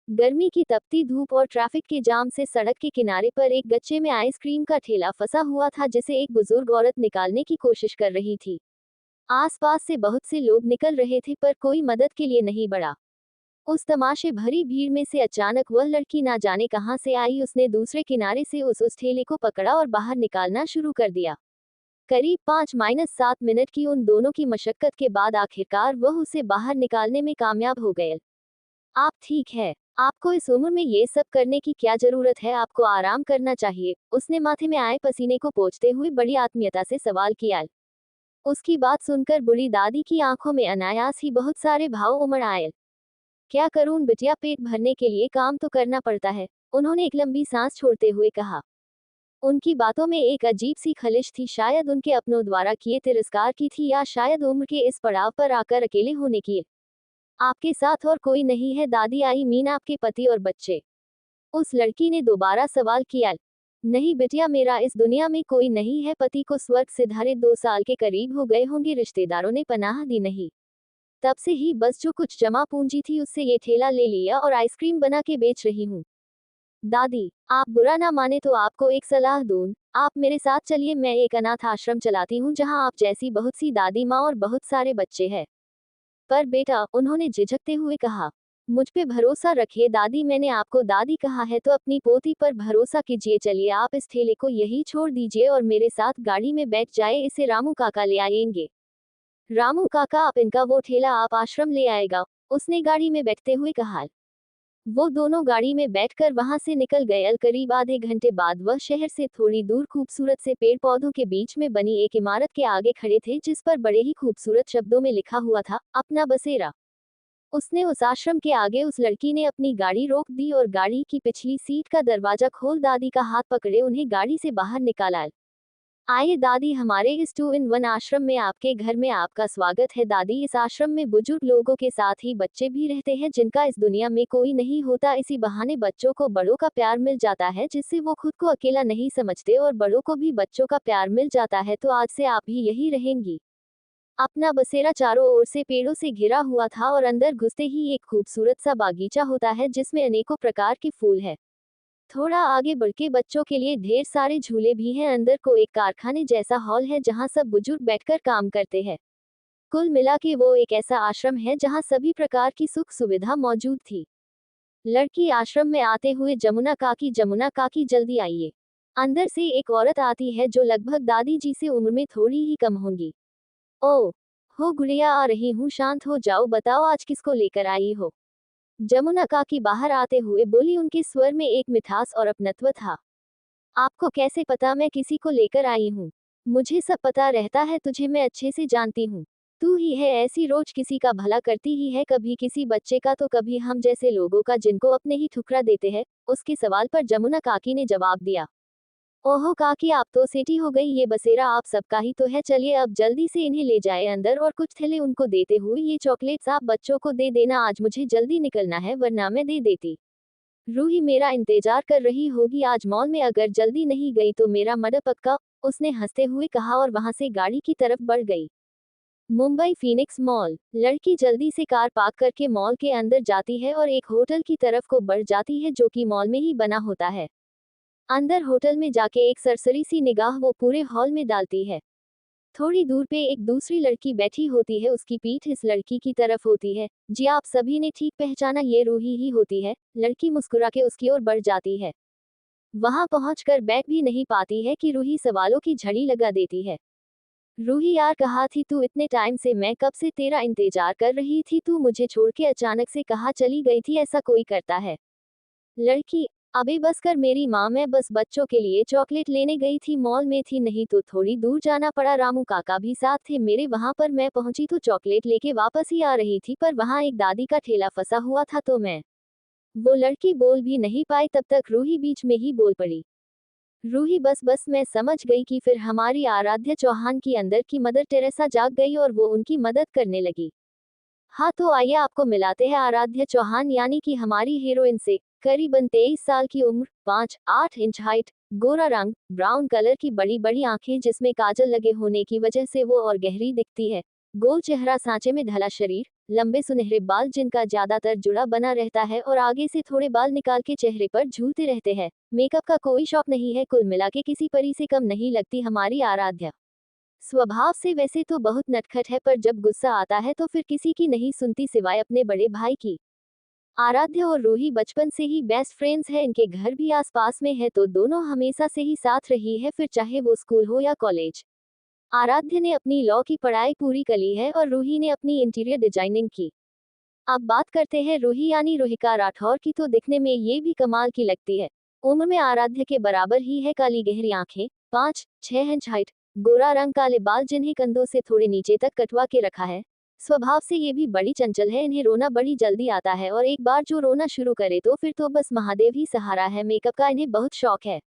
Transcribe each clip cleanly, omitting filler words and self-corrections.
गर्मी की तपती धूप और ट्रैफिक के जाम से सड़क के किनारे पर एक गच्चे में आइसक्रीम का ठेला फंसा हुआ था, जिसे एक बुजुर्ग औरत निकालने की कोशिश कर रही थी। आसपास से बहुत से लोग निकल रहे थे, पर कोई मदद के लिए नहीं बढ़ा। उस तमाशे भरी भीड़ में से अचानक वह लड़की ना जाने कहां से आई। उसने दूसरे किनारे से उस ठेले को पकड़ा और बाहर निकालना शुरू कर दिया। करीब 5-7 मिनट की उन दोनों की मशक्कत के बाद आखिरकार वह उसे बाहर निकालने में कामयाब हो गए। आप ठीक है? आपको इस उम्र में ये सब करने की क्या जरूरत है? आपको आराम करना चाहिए। उसने माथे में आए पसीने को पोंछते हुए बड़ी आत्मीयता से सवाल किया। उसकी बात सुनकर बूढ़ी दादी की आंखों में अनायास ही बहुत सारे भाव उमड़ आए। क्या करूं बिटिया, पेट भरने के लिए काम तो करना पड़ता है, उन्होंने एक लंबी सांस छोड़ते हुए कहा। उनकी बातों में एक अजीब सी खलिश थी, शायद उनके अपनों द्वारा किए तिरस्कार की थी, या शायद उम्र के इस पड़ाव पर आकर अकेले होने की। आपके साथ और कोई नहीं है दादी? आई मीन आपके पति और बच्चे? उस लड़की ने दोबारा सवाल किया। नहीं बिटिया, मेरा इस दुनिया में कोई नहीं है। पति को स्वर्ग सिधारे 2 साल के करीब हो गए होंगे, रिश्तेदारों ने पनाह दी नहीं। तब से ही बस जो कुछ जमा पूंजी थी उससे ये ठेला ले लिया और आइसक्रीम बना के बेच रही हूँ। दादी, आप बुरा ना माने तो आपको एक सलाह दूं। आप मेरे साथ चलिए, मैं एक अनाथ आश्रम चलाती हूँ जहाँ आप जैसी बहुत सी दादी माँ और बहुत सारे बच्चे हैं। पर बेटा, उन्होंने झिझकते हुए कहा, मुझ पे भरोसा रखिए दादी। मैंने आपको दादी कहा है तो अपनी पोती पर भरोसा कीजिए। चलिए, आप इस ठेले को यहीं छोड़ दीजिए और मेरे साथ गाड़ी में बैठ जाए, इसे रामू काका ले आएंगे। रामू काका, आप इनका वो ठेला आप आश्रम ले आएगा, उसने गाड़ी में बैठते हुए कहा। वो दोनों गाड़ी में बैठकर वहां से निकल गए। करीब आधे घंटे बाद वह शहर से थोड़ी दूर खूबसूरत से पेड़ पौधों के बीच में बनी एक इमारत के आगे खड़े थे, जिस पर बड़े ही खूबसूरत शब्दों में लिखा हुआ था, अपना बसेरा। उसने उस आश्रम के आगे उस लड़की ने अपनी गाड़ी रोक दी और गाड़ी की पिछली सीट का दरवाजा खोल दादी का हाथ पकड़े उन्हें गाड़ी से बाहर निकाला। आइए दादी, हमारे इस 2-in-1 आश्रम में आपके घर में आपका स्वागत है। दादी, इस आश्रम में बुजुर्ग लोगों के साथ ही बच्चे भी रहते हैं, जिनका इस दुनिया में कोई नहीं होता। इसी बहाने बच्चों को बड़ों का प्यार मिल जाता है, जिससे वो खुद को अकेला नहीं समझते, और बड़ों को भी बच्चों का प्यार मिल जाता है। तो आज से आप भी यही रहेंगी। अपना बसेरा चारों ओर से पेड़ों से घिरा हुआ था और अंदर घुसते ही एक खूबसूरत सा बागीचा होता है, जिसमें अनेकों प्रकार के फूल है। थोड़ा आगे बढ़ के बच्चों के लिए ढेर सारे झूले भी हैं। अंदर को एक कारखाने जैसा हॉल है, जहां सब बुजुर्ग बैठकर काम करते हैं। कुल मिला के वो एक ऐसा आश्रम है जहां सभी प्रकार की सुख सुविधा मौजूद थी। लड़की आश्रम में आते हुए, जमुना काकी जल्दी आइए। अंदर से एक औरत आती है जो लगभग दादी जी से उम्र में थोड़ी ही कम होंगी। ओ, हो गुड़िया, आ रही हूँ, शांत हो जाओ। बताओ आज किसको लेकर आई हो? जमुना काकी बाहर आते हुए बोली। उनके स्वर में एक मिठास और अपनत्व था। आपको कैसे पता मैं किसी को लेकर आई हूँ? मुझे सब पता रहता है, तुझे मैं अच्छे से जानती हूँ। तू ही है ऐसी, रोज किसी का भला करती ही है, कभी किसी बच्चे का तो कभी हम जैसे लोगों का, जिनको अपने ही ठुकरा देते हैं। उसके सवाल पर जमुना काकी ने जवाब दिया। ओहो काकी, आप तो सेठी हो गई, ये बसेरा आप सबका ही तो है। चलिए अब जल्दी से इन्हें ले जाए अंदर, और कुछ थैले उनको देते हुए, ये चॉकलेट्स आप बच्चों को दे देना, आज मुझे जल्दी निकलना है, वरना मैं दे देती। रूही मेरा इंतजार कर रही होगी आज मॉल में, अगर जल्दी नहीं गई तो मेरा मर्डर पक्का, उसने हंसते हुए कहा और वहां से गाड़ी की तरफ बढ़ गई। Mumbai Phoenix mall. लड़की जल्दी से कार पार्क करके मॉल के अंदर जाती है और एक होटल की तरफ को बढ़ जाती है, जो कि मॉल में ही बना होता है। अंदर होटल में जाके एक सरसरी सी निगाह वो पूरे हॉल में डालती है। थोड़ी दूर पे एक दूसरी लड़की बैठी होती है, उसकी पीठ इस लड़की की तरफ होती है। जी, आप सभी ने ठीक पहचाना, ये रूही ही होती है। लड़की मुस्कुरा के उसकी ओर बढ़ जाती है। वहां पहुंचकर बैठ भी नहीं पाती है कि रूही सवालों की झड़ी लगा देती है। रूही यार, कहा थी तू इतने टाइम से, मैं कब से तेरा इंतजार कर रही थी, तू मुझे छोड़ के अचानक से कहाँ चली गई थी? ऐसा कोई करता है? लड़की, अबे बस कर मेरी माँ, मैं बस बच्चों के लिए चॉकलेट लेने गई थी, मॉल में थी, नहीं तो थोड़ी दूर जाना पड़ा। रामू काका भी साथ थे मेरे, वहां पर मैं पहुंची तो चॉकलेट लेके वापस ही आ रही थी, पर वहां एक दादी का ठेला फंसा हुआ था तो मैं। वो लड़की बोल भी नहीं पाई, तब तक रूही बीच में ही बोल पड़ी। रूही, बस बस मैं समझ गई कि फिर हमारी आराध्या चौहान की अंदर की मदर टेरेसा जाग गई और वो उनकी मदद करने लगी। हाँ तो आइए आपको मिलाते हैं आराध्या चौहान, यानी कि हमारी हीरोइन से। करीबन 23 साल की उम्र, 5-8 इंच हाइट, गोरा रंग, ब्राउन कलर की बड़ी बड़ी आंखें जिसमें काजल लगे होने की वजह से वो और गहरी दिखती है। गोल चेहरा, सांचे में ढला शरीर, लंबे सुनहरे बाल जिनका ज्यादातर जुड़ा बना रहता है और आगे से थोड़े बाल निकाल के चेहरे पर झूलते रहते हैं। मेकअप का कोई शौक नहीं है, कुल मिला के किसी परी से कम नहीं लगती हमारी आराध्या। स्वभाव से वैसे तो बहुत नटखट है, पर जब गुस्सा आता है तो फिर किसी की नहीं सुनती सिवाय अपने बड़े भाई की। आराध्या और रूही बचपन से ही बेस्ट फ्रेंड्स हैं, इनके घर भी आसपास में है तो दोनों हमेशा से ही साथ रही है, फिर चाहे वो स्कूल हो या कॉलेज। आराध्या ने अपनी लॉ की पढ़ाई पूरी करी है और रूही ने अपनी इंटीरियर डिजाइनिंग की। अब बात करते हैं रूही यानी रोहिका राठौर की, तो दिखने में ये भी कमाल की लगती है। उम्र में आराध्या के बराबर ही है, काली गहरी आंखें, 5-6 इंच हाइट, गोरा रंग, काले बाल जिन्हें कंधों से थोड़े नीचे तक कटवा के रखा है। स्वभाव से ये भी बड़ी चंचल है, इन्हें रोना बड़ी जल्दी आता है और एक बार जो रोना शुरू करे तो फिर तो बस महादेव ही सहारा है। मेकअप का इन्हें बहुत शौक है।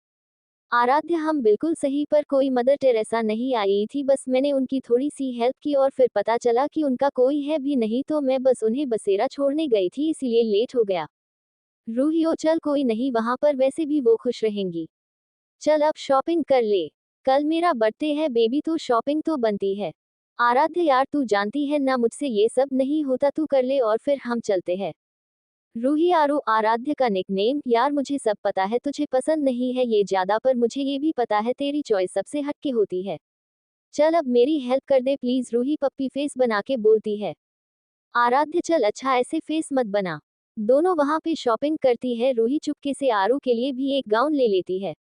आराध्या हम बिल्कुल सही, पर कोई मदर टेरेसा नहीं आई थी, बस मैंने उनकी थोड़ी सी हेल्प की और फिर पता चला कि उनका कोई है भी नहीं, तो मैं बस उन्हें बसेरा छोड़ने गई थी, इसीलिए लेट हो गया। रूही ओ चल कोई नहीं वहां पर, वैसे भी वो खुश रहेंगी। चल अब शॉपिंग कर ले, कल मेरा बर्थडे है बेबी, तो शॉपिंग तो बनती है। आराध्या यार तू जानती है ना मुझसे ये सब नहीं होता, तू कर ले और फिर हम चलते हैं। रूही आरो आराध्या का निकनेम, यार मुझे सब पता है तुझे पसंद नहीं है ये ज्यादा, पर मुझे ये भी पता है तेरी चॉइस सबसे हटके होती है। चल अब मेरी हेल्प कर दे प्लीज, रूही पप्पी फेस बना के बोलती है। आराध्या चल अच्छा ऐसे फेस मत बना। दोनों वहां पे शॉपिंग करती है, रूही चुपके से आरू के लिए भी एक गाउन ले लेती है।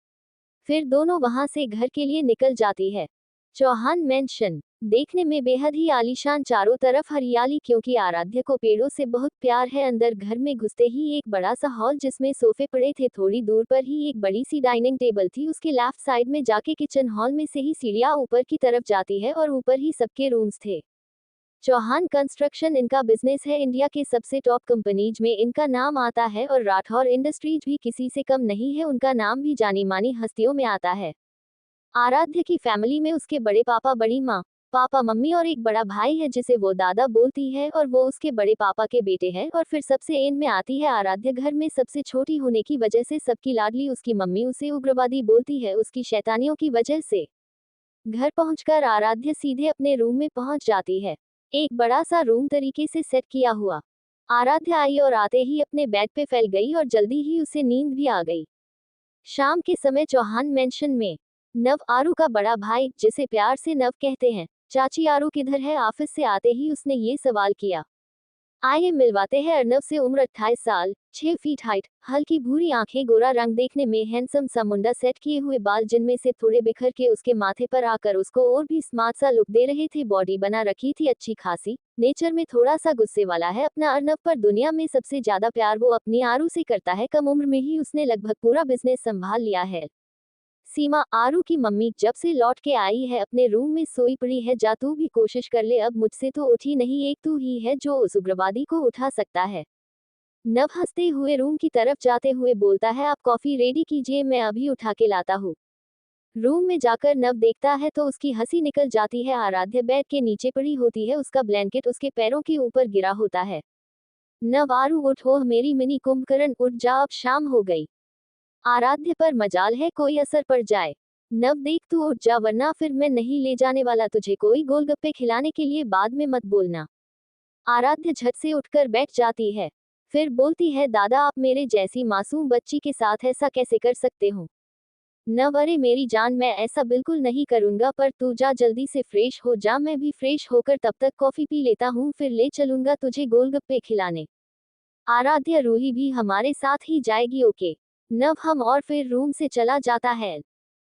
फिर दोनों वहां से घर के लिए निकल जाती है। चौहान मेंशन देखने में बेहद ही आलीशान, चारों तरफ हरियाली, क्योंकि आराध्या को पेड़ों से बहुत प्यार है। अंदर घर में घुसते ही एक बड़ा सा हॉल जिसमें सोफे पड़े थे, थोड़ी दूर पर ही एक बड़ी सी डाइनिंग टेबल थी, उसके लेफ्ट साइड में जाके किचन, हॉल में से ही सीढ़ियां ऊपर की तरफ जाती है और ऊपर ही सबके रूम्स थे। चौहान कंस्ट्रक्शन इनका बिजनेस है, इंडिया के सबसे टॉप कंपनीज में इनका नाम आता है और राठौर इंडस्ट्रीज भी किसी से कम नहीं है, उनका नाम भी जानी मानी हस्तियों में आता है। आराध्या की फैमिली में उसके बड़े पापा, बड़ी माँ, पापा मम्मी और एक बड़ा भाई है जिसे वो दादा बोलती है और वो उसके बड़े पापा के बेटे हैं। और फिर सबसे एंड में आती है आराध्या, घर में सबसे छोटी होने की वजह से सबकी लाडली, उसकी मम्मी उसे उग्रवादी बोलती है उसकी शैतानियों की वजह से। घर पहुंचकर आराध्या सीधे अपने रूम में पहुंच जाती है, एक बड़ा सा रूम तरीके से सेट किया हुआ। आराध्या आई और आते ही अपने बेड पे फैल गई और जल्दी ही उसे नींद भी आ गई। शाम के समय चौहान मेंशन में नव, आरू का बड़ा भाई जिसे प्यार से नव कहते हैं, चाची आरू किधर है? ऑफिस से आते ही उसने ये सवाल किया। आइए मिलवाते हैं अर्नव से। उम्र 28 साल, 6 फीट हाइट, हल्की भूरी आंखें, गोरा रंग, देखने में हैंडसम सा मुंडा, सेट किए हुए बाल जिनमें से थोड़े बिखर के उसके माथे पर आकर उसको और भी स्मार्ट सा लुक दे रहे थे। बॉडी बना रखी थी अच्छी खासी, नेचर में थोड़ा सा गुस्से वाला है अपना अर्नव पर। दुनिया में सबसे ज्यादा प्यार वो अपनी आरू से करता है, कम उम्र में ही उसने लगभग पूरा बिजनेस संभाल लिया है। सीमा, आरू की मम्मी, जब से लौट के आई है अपने रूम में सोई पड़ी है, जा तू भी कोशिश कर ले, अब मुझसे तो उठी नहीं, एक तू ही है जो उस उग्रवादी को उठा सकता है। नव हंसते हुए रूम की तरफ जाते हुए बोलता है, आप कॉफी रेडी कीजिए, मैं अभी उठा के लाता हूँ। रूम में जाकर नव देखता है तो उसकी हंसी निकल जाती है। आराध्या बेड के नीचे पड़ी होती है, उसका ब्लैंकेट उसके पैरों के ऊपर गिरा होता है। नव, आरू उठो मेरी मिनी कुंभकर्ण, उठ जा अब शाम हो गई। आराध्य पर मजाल है कोई असर पड़ जाए। नव देख तू उठ जा, वरना फिर मैं नहीं ले जाने वाला तुझे कोई गोलगप्पे खिलाने के लिए, बाद में मत बोलना। आराध्य झट से उठकर बैठ जाती है, फिर बोलती है, दादा आप मेरे जैसी मासूम बच्ची के साथ ऐसा कैसे कर सकते हो? नव, अरे मेरी जान मैं ऐसा बिल्कुल नहीं करूंगा, पर तू जा जल्दी से फ्रेश हो जा, मैं भी फ्रेश होकर तब तक कॉफी पी लेता हूँ, फिर ले चलूंगा तुझे गोलगप्पे खिलाने। आराध्या, रूही भी हमारे साथ ही जाएगी? ओके। नव हम और फिर रूम से चला जाता है।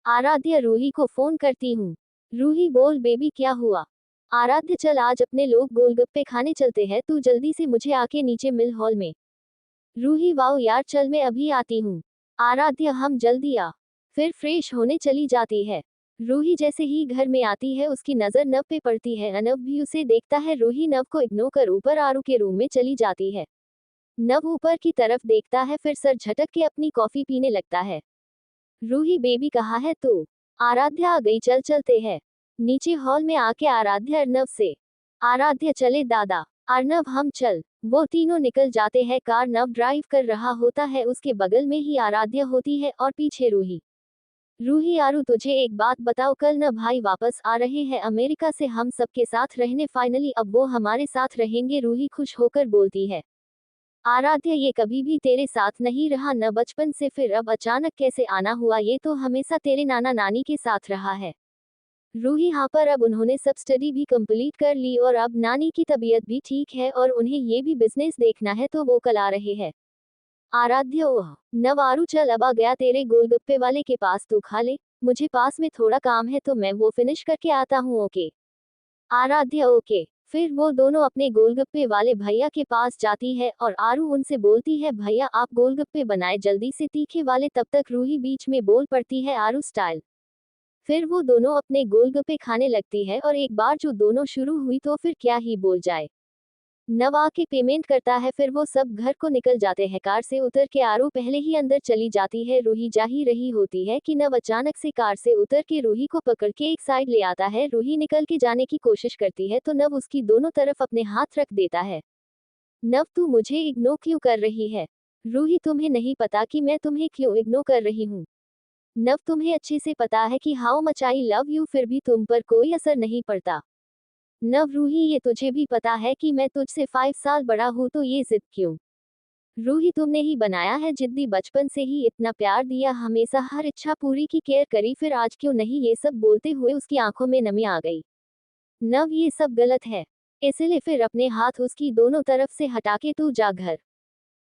आराध्या, रूही को फोन करती हूँ। रूही, बोल बेबी क्या हुआ? आराध्या, चल आज अपने लोग गोलगप्पे खाने चलते हैं, तू जल्दी से मुझे आके नीचे मिल हॉल में। रूही, वाओ यार चल मैं अभी आती हूँ। आराध्या, हम जल्दी आ। फिर फ्रेश होने चली जाती है। रूही जैसे ही घर में आती है उसकी नजर नव पे पड़ती है, अनव भी उसे देखता है। रूही नव को इग्नोर कर ऊपर आरू के रूम में चली जाती है। नव ऊपर की तरफ देखता है, फिर सर झटक के अपनी कॉफी पीने लगता है। रूही, बेबी कहाँ है तू? आराध्या, आ गई, चल चलते हैं। नीचे हॉल में आके आराध्या अर्नव से, आराध्या चले दादा, अर्नव हम चल। वो तीनों निकल जाते हैं। कार नव ड्राइव कर रहा होता है, उसके बगल में ही आराध्या होती है और पीछे रूही। रूही आरू तुझे एक बात बताओ, कल न भाई वापस आ रहे हैं अमेरिका से हम सबके साथ रहने, फाइनली अब वो हमारे साथ रहेंगे। रूही खुश होकर बोलती है। आराध्य ये कभी भी तेरे साथ नहीं रहा न बचपन से, फिर अब अचानक कैसे आना हुआ? ये तो हमेशा तेरे नाना नानी के साथ रहा है। रूही हाँ, पर अब उन्होंने सब स्टडी भी कंप्लीट कर ली और अब नानी की तबीयत भी ठीक है और उन्हें ये भी बिजनेस देखना है तो वो कल आ रहे हैं। आराध्य ओह नवारू, चल अब आ गया तेरे गोलगप्पे वाले के पास, तू खा ले, मुझे पास में थोड़ा काम है तो मैं वो फिनिश करके आता हूँ। ओके आराध्य ओके। फिर वो दोनों अपने गोलगप्पे वाले भैया के पास जाती है और आरू उनसे बोलती है, भैया आप गोलगप्पे बनाए जल्दी से तीखे वाले। तब तक रूही बीच में बोल पड़ती है, आरू स्टाइल। फिर वो दोनों अपने गोलगप्पे खाने लगती है और एक बार जो दोनों शुरू हुई तो फिर क्या ही बोल जाए। नव आके पेमेंट करता है, फिर वो सब घर को निकल जाते हैं। कार से उतर के आरू पहले ही अंदर चली जाती है। रूही जा ही रही होती है कि नव अचानक से कार से उतर के रूही को पकड़ के एक साइड ले आता है। रूही निकल के जाने की कोशिश करती है तो नव उसकी दोनों तरफ अपने हाथ रख देता है। नव तू मुझे इग्नोर क्यों कर रही है? रूही तुम्हें नहीं पता कि मैं तुम्हें क्यों इग्नोर कर रही हूँ? नव तुम्हें अच्छे से पता है कि how much I love you, फिर भी तुम पर कोई असर नहीं पड़ता। नव रूही ये तुझे भी पता है कि मैं तुझसे 5 साल बड़ा हूँ तो ये जिद क्यों? रूही तुमने ही बनाया है जिद्दी, बचपन से ही इतना प्यार दिया, हमेशा हर इच्छा पूरी की केयर करी, फिर आज क्यों नहीं? ये सब बोलते हुए उसकी आंखों में नमी आ गई। नव ये सब गलत है, इसलिए फिर अपने हाथ उसकी दोनों तरफ से हटा के तू जा घर।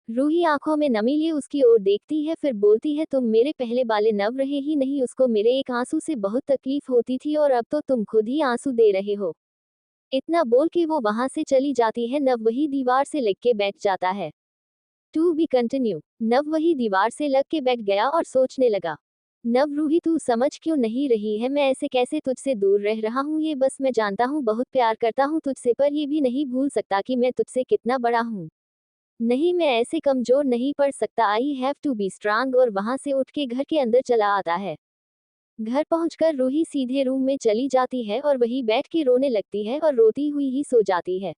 रूही आंखों में नमी लिए उसकी ओर देखती है, फिर बोलती है, तुम मेरे पहले वाले नव रहे ही नहीं, उसको मेरे एक आंसू से बहुत तकलीफ होती थी और अब तो तुम खुद ही आंसू दे रहे हो। इतना बोल के वो वहां से चली जाती है। नव वही दीवार से लग के बैठ जाता है। To be continue. नव वही दीवार से लग के बैठ गया और सोचने लगा। नव रूही तू समझ क्यों नहीं रही है? मैं ऐसे कैसे तुझसे दूर रह रहा हूँ? ये बस मैं जानता हूँ बहुत प्यार करता हूँ तुझसे, पर ये भी नहीं भूल सकता कि मैं तुझसे कितना बड़ा हूँ। नहीं मैं ऐसे कमजोर नहीं पड़ सकता, I have to be strong. और वहां से उठ के घर के अंदर चला आता है। घर पहुंचकर रूही सीधे रूम में चली जाती है और वहीं बैठ के रोने लगती है और रोती हुई ही सो जाती है।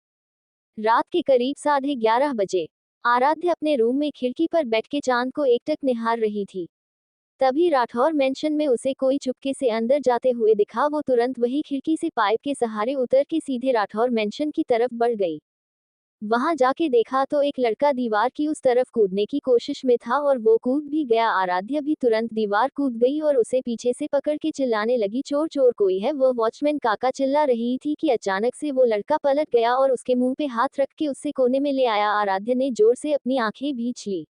रात के करीब 11:30 बजे आराध्य अपने रूम में खिड़की पर बैठ के चांद को एकटक निहार रही थी। तभी राठौर मेंशन में उसे कोई चुपके से अंदर जाते हुए दिखा। वो तुरंत वही खिड़की से पाइप के सहारे उतर के सीधे राठौर मेंशन की तरफ बढ़ गई। वहां जाके देखा तो एक लड़का दीवार की उस तरफ कूदने की कोशिश में था और वो कूद भी गया। आराध्य भी तुरंत दीवार कूद गई और उसे पीछे से पकड़ के चिल्लाने लगी, चोर चोर कोई है? वो वॉचमैन काका चिल्ला रही थी कि अचानक से वो लड़का पलट गया और उसके मुंह पे हाथ रख के उससे कोने में ले आया। आराध्य ने जोर से अपनी आंखें भींच ली।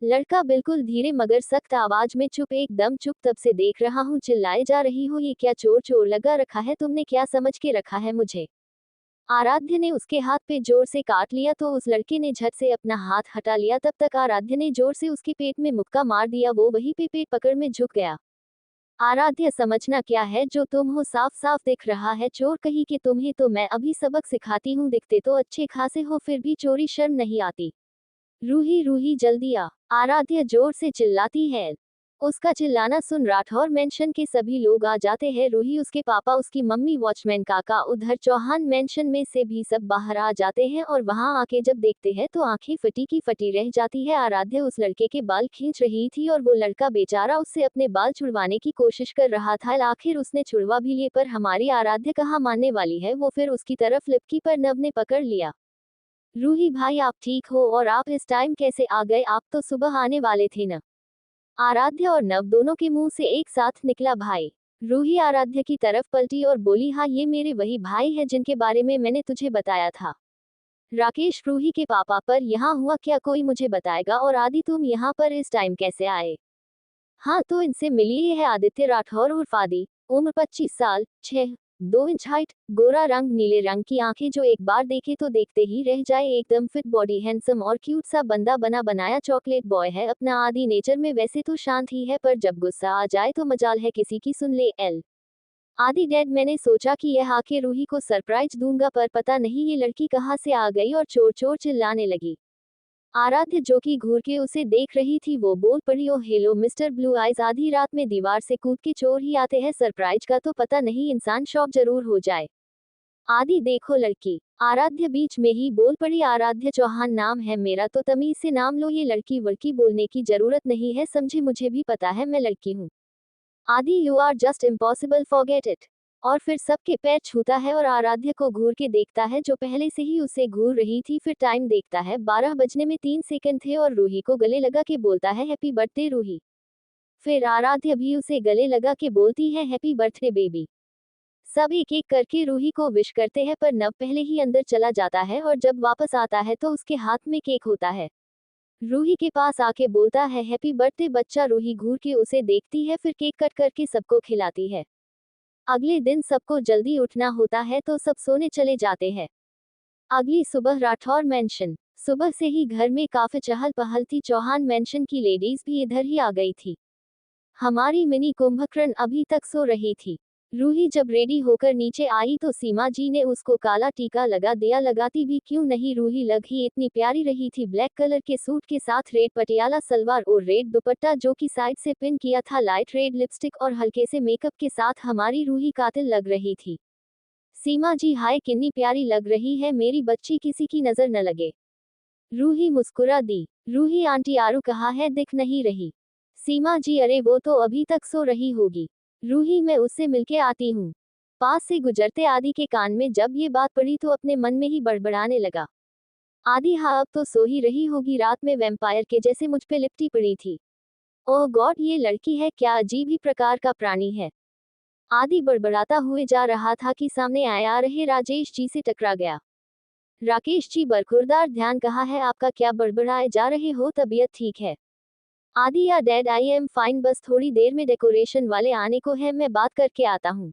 लड़का बिल्कुल धीरे मगर सख्त आवाज में, चुप, एकदम चुप, तब से देख रहा हूँ चिल्लाए जा रही हो, ये क्या चोर चोर लगा रखा है तुमने? क्या समझ के रखा है मुझे? आराध्य ने उसके हाथ पे जोर से काट लिया तो उस लड़के ने झट से अपना हाथ हटा लिया। तब तक आराध्य ने जोर से उसके पेट में मुक्का मार दिया। वो वहीं पे पेट पकड़ में झुक गया। आराध्य समझना क्या है जो तुम हो, साफ साफ दिख रहा है चोर कहीं के तुम्हें तो मैं अभी सबक सिखाती हूँ। दिखते तो अच्छे खासे हो फिर भी चोरी शर्म नहीं आती। रूही रूही जल्दी आ, आराध्य जोर से चिल्लाती है। उसका चिल्लाना सुन राठौर मेंशन के सभी लोग आ जाते हैं। रूही, उसके पापा, उसकी मम्मी, वॉचमैन काका, उधर चौहान मेंशन में से भी सब बाहर आ जाते हैं और वहां आके जब देखते हैं तो आंखें फटी की फटी रह जाती है। आराध्य उस लड़के के बाल खींच रही थी और वो लड़का बेचारा उससे अपने बाल छुड़वाने की कोशिश कर रहा था। आखिर उसने छुड़वा भी लिए, पर हमारी आराध्य कहाँ मानने वाली है। वो फिर उसकी तरफ लिपकी पर नव ने पकड़ लिया। रूही भाई आप ठीक हो? और आप इस टाइम कैसे आ गए? आप तो सुबह आने वाले थे न? आराध्य और नव दोनों के मुंह से एक साथ निकला भाई। रूही आराध्य की तरफ पलटी और बोली, हाँ ये मेरे वही भाई है जिनके बारे में मैंने तुझे बताया था। राकेश रूही के पापा, पर यहाँ हुआ क्या कोई मुझे बताएगा? और आदि तुम यहाँ पर इस टाइम कैसे आए? हाँ तो इनसे मिलिए, ये है आदित्य राठौर उर्फ आदि, उम्र 25 साल, 6-2 इंच हाइट, गोरा रंग, नीले रंग की आंखें, जो एक बार देखे तो देखते ही रह जाए, एकदम फिट बॉडी, हैंडसम और क्यूट सा बंदा बना बनाया चॉकलेट बॉय है। अपना आदि नेचर में वैसे तो शांत ही है, पर जब गुस्सा आ जाए तो मजाल है किसी की सुन ले। एल आदि डैड, मैंने सोचा कि यह आके रूही को सरप्राइज दूंगा, पर पता नहीं ये लड़की कहाँ से आ गई और चोर चोर चिल्लाने लगी। आराध्य जो कि घूर के उसे देख रही थी वो बोल पड़ी, ओ हेलो मिस्टर ब्लू आइज, आधी रात में दीवार से कूद के चोर ही आते हैं? सरप्राइज का तो पता नहीं, इंसान शॉक जरूर हो जाए। आदि देखो लड़की। आराध्य बीच में ही बोल पड़ी, आराध्य चौहान नाम है मेरा, तो तमीज से नाम लो, ये लड़की वड़की बोलने की जरूरत नहीं है समझे, मुझे भी पता है मैं लड़की हूँ। Adi you are just impossible forget it. और फिर सबके पैर छूता है और आराध्य को घूर के देखता है जो पहले से ही उसे घूर रही थी। फिर टाइम देखता है 12 बजने में 3 सेकंड थे और रूही को गले लगा के बोलता है हैप्पी बर्थडे रूही। फिर आराध्य भी उसे गले लगा के बोलती है हैप्पी बर्थडे बेबी। सब एक एक करके रूही को विश करते हैं पर नव पहले ही अंदर चला जाता है और जब वापस आता है तो उसके हाथ में केक होता है। रूही के पास आके बोलता है हैप्पी बर्थडे बच्चा। रूही घूर के उसे देखती है फिर केक कट करके सबको खिलाती है। अगले दिन सबको जल्दी उठना होता है तो सब सोने चले जाते हैं। अगली सुबह राठौर मेंशन। सुबह से ही घर में काफी चहल पहल थी। चौहान मेंशन की लेडीज भी इधर ही आ गई थी। हमारी मिनी कुंभकर्ण अभी तक सो रही थी। रूही जब रेडी होकर नीचे आई तो सीमा जी ने उसको काला टीका लगा दिया। लगाती भी क्यों नहीं, रूही लग ही इतनी प्यारी रही थी। ब्लैक कलर के सूट के साथ रेड पटियाला सलवार और रेड दुपट्टा जो कि साइड से पिन किया था। लाइट रेड लिपस्टिक और हल्के से मेकअप के साथ हमारी रूही कातिल लग रही थी। सीमा जी हाय कितनी प्यारी लग रही है मेरी बच्ची, किसी की नजर न लगे। रूही मुस्कुरा दी। रूही आंटी आरू कहाँ है, दिख नहीं रही। सीमा जी अरे वो तो अभी तक सो रही होगी। रूही मैं उससे मिलके आती हूँ। पास से गुजरते आदि के कान में जब ये बात पड़ी तो अपने मन में ही बड़बड़ाने लगा। आदि हाँ अब तो सो ही रही होगी, रात में वैम्पायर के जैसे मुझ पे लिपटी पड़ी थी। ओह गॉड ये लड़की है क्या, अजीब ही प्रकार का प्राणी है। आदि बड़बड़ाता हुए जा रहा था कि सामने आए आ रहे राजेश जी से टकरा गया। राकेश जी बरखुरदार ध्यान कहाँ है आपका, क्या बड़बड़ाए जा रहे हो, तबीयत ठीक है। आदि या डैड आई एम फाइन, बस थोड़ी देर में डेकोरेशन वाले आने को है, मैं बात करके आता हूँ।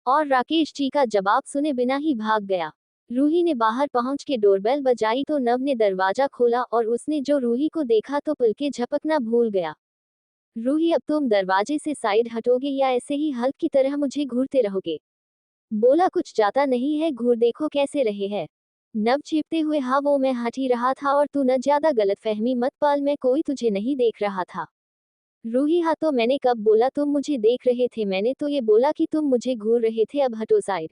और राकेश जी का जवाब सुने बिना ही भाग गया। रूही ने बाहर पहुंच के डोरबेल बजाई तो नव ने दरवाजा खोला और उसने जो रूही को देखा तो पलके झपकना भूल गया। रूही अब तुम दरवाजे से साइड हटोगे या ऐसे ही हल्क की तरह मुझे घूरते रहोगे। बोला कुछ जाता नहीं है, घूर देखो कैसे रहे हैं। नव चीपते हुए हाँ वो मैं हट ही रहा था और तू न ज्यादा गलतफहमी मत पाल, मैं कोई तुझे नहीं देख रहा था। रूही हाँ तो मैंने कब बोला तुम मुझे देख रहे थे, मैंने तो ये बोला कि तुम मुझे घूर रहे थे, अब हटो साइड।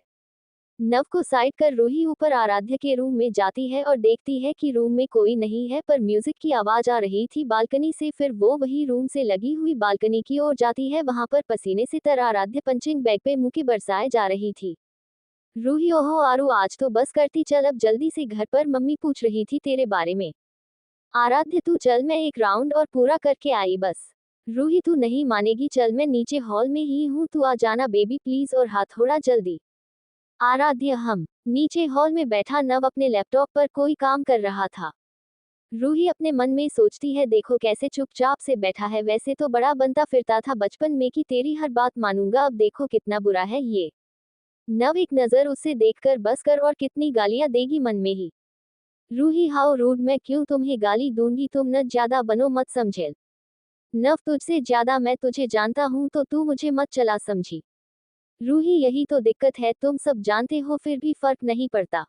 नव को साइड कर रूही ऊपर आराध्य के रूम में जाती है और देखती है कि रूम में कोई नहीं है पर म्यूजिक की आवाज आ रही थी बालकनी से। फिर वो वही रूम से लगी हुई बालकनी की ओर जाती है, वहां पर पसीने से तर आराध्य पंचिंग बैग पे मुंह के बरसाए जा रही थी। रूही ओहो आरू आज तो बस करती चल, अब जल्दी से घर पर, मम्मी पूछ रही थी तेरे बारे में। आराध्य तू चल, मैं एक राउंड और पूरा करके आई बस। रूही तू नहीं मानेगी, चल मैं नीचे हॉल में ही हूँ, तू आ जाना बेबी प्लीज, और हाथ थोड़ा जल्दी। आराध्य हम नीचे हॉल में बैठा नव अपने लैपटॉप पर कोई काम कर रहा था। रूही अपने मन में सोचती है देखो कैसे चुपचाप से बैठा है, वैसे तो बड़ा बनता फिरता था बचपन में कि तेरी हर बात मानूंगा, अब देखो कितना बुरा है ये। नव एक नजर उसे देखकर बस कर, और कितनी गालियां देगी मन में ही। रूही हाउ रूड, मैं क्यों तुम्हें गाली दूंगी, तुम न ज्यादा बनो मत समझे। नव तुझसे ज्यादा मैं तुझे जानता हूं तो तू मुझे मत चला समझी। रूही यही तो दिक्कत है, तुम सब जानते हो फिर भी फर्क नहीं पड़ता।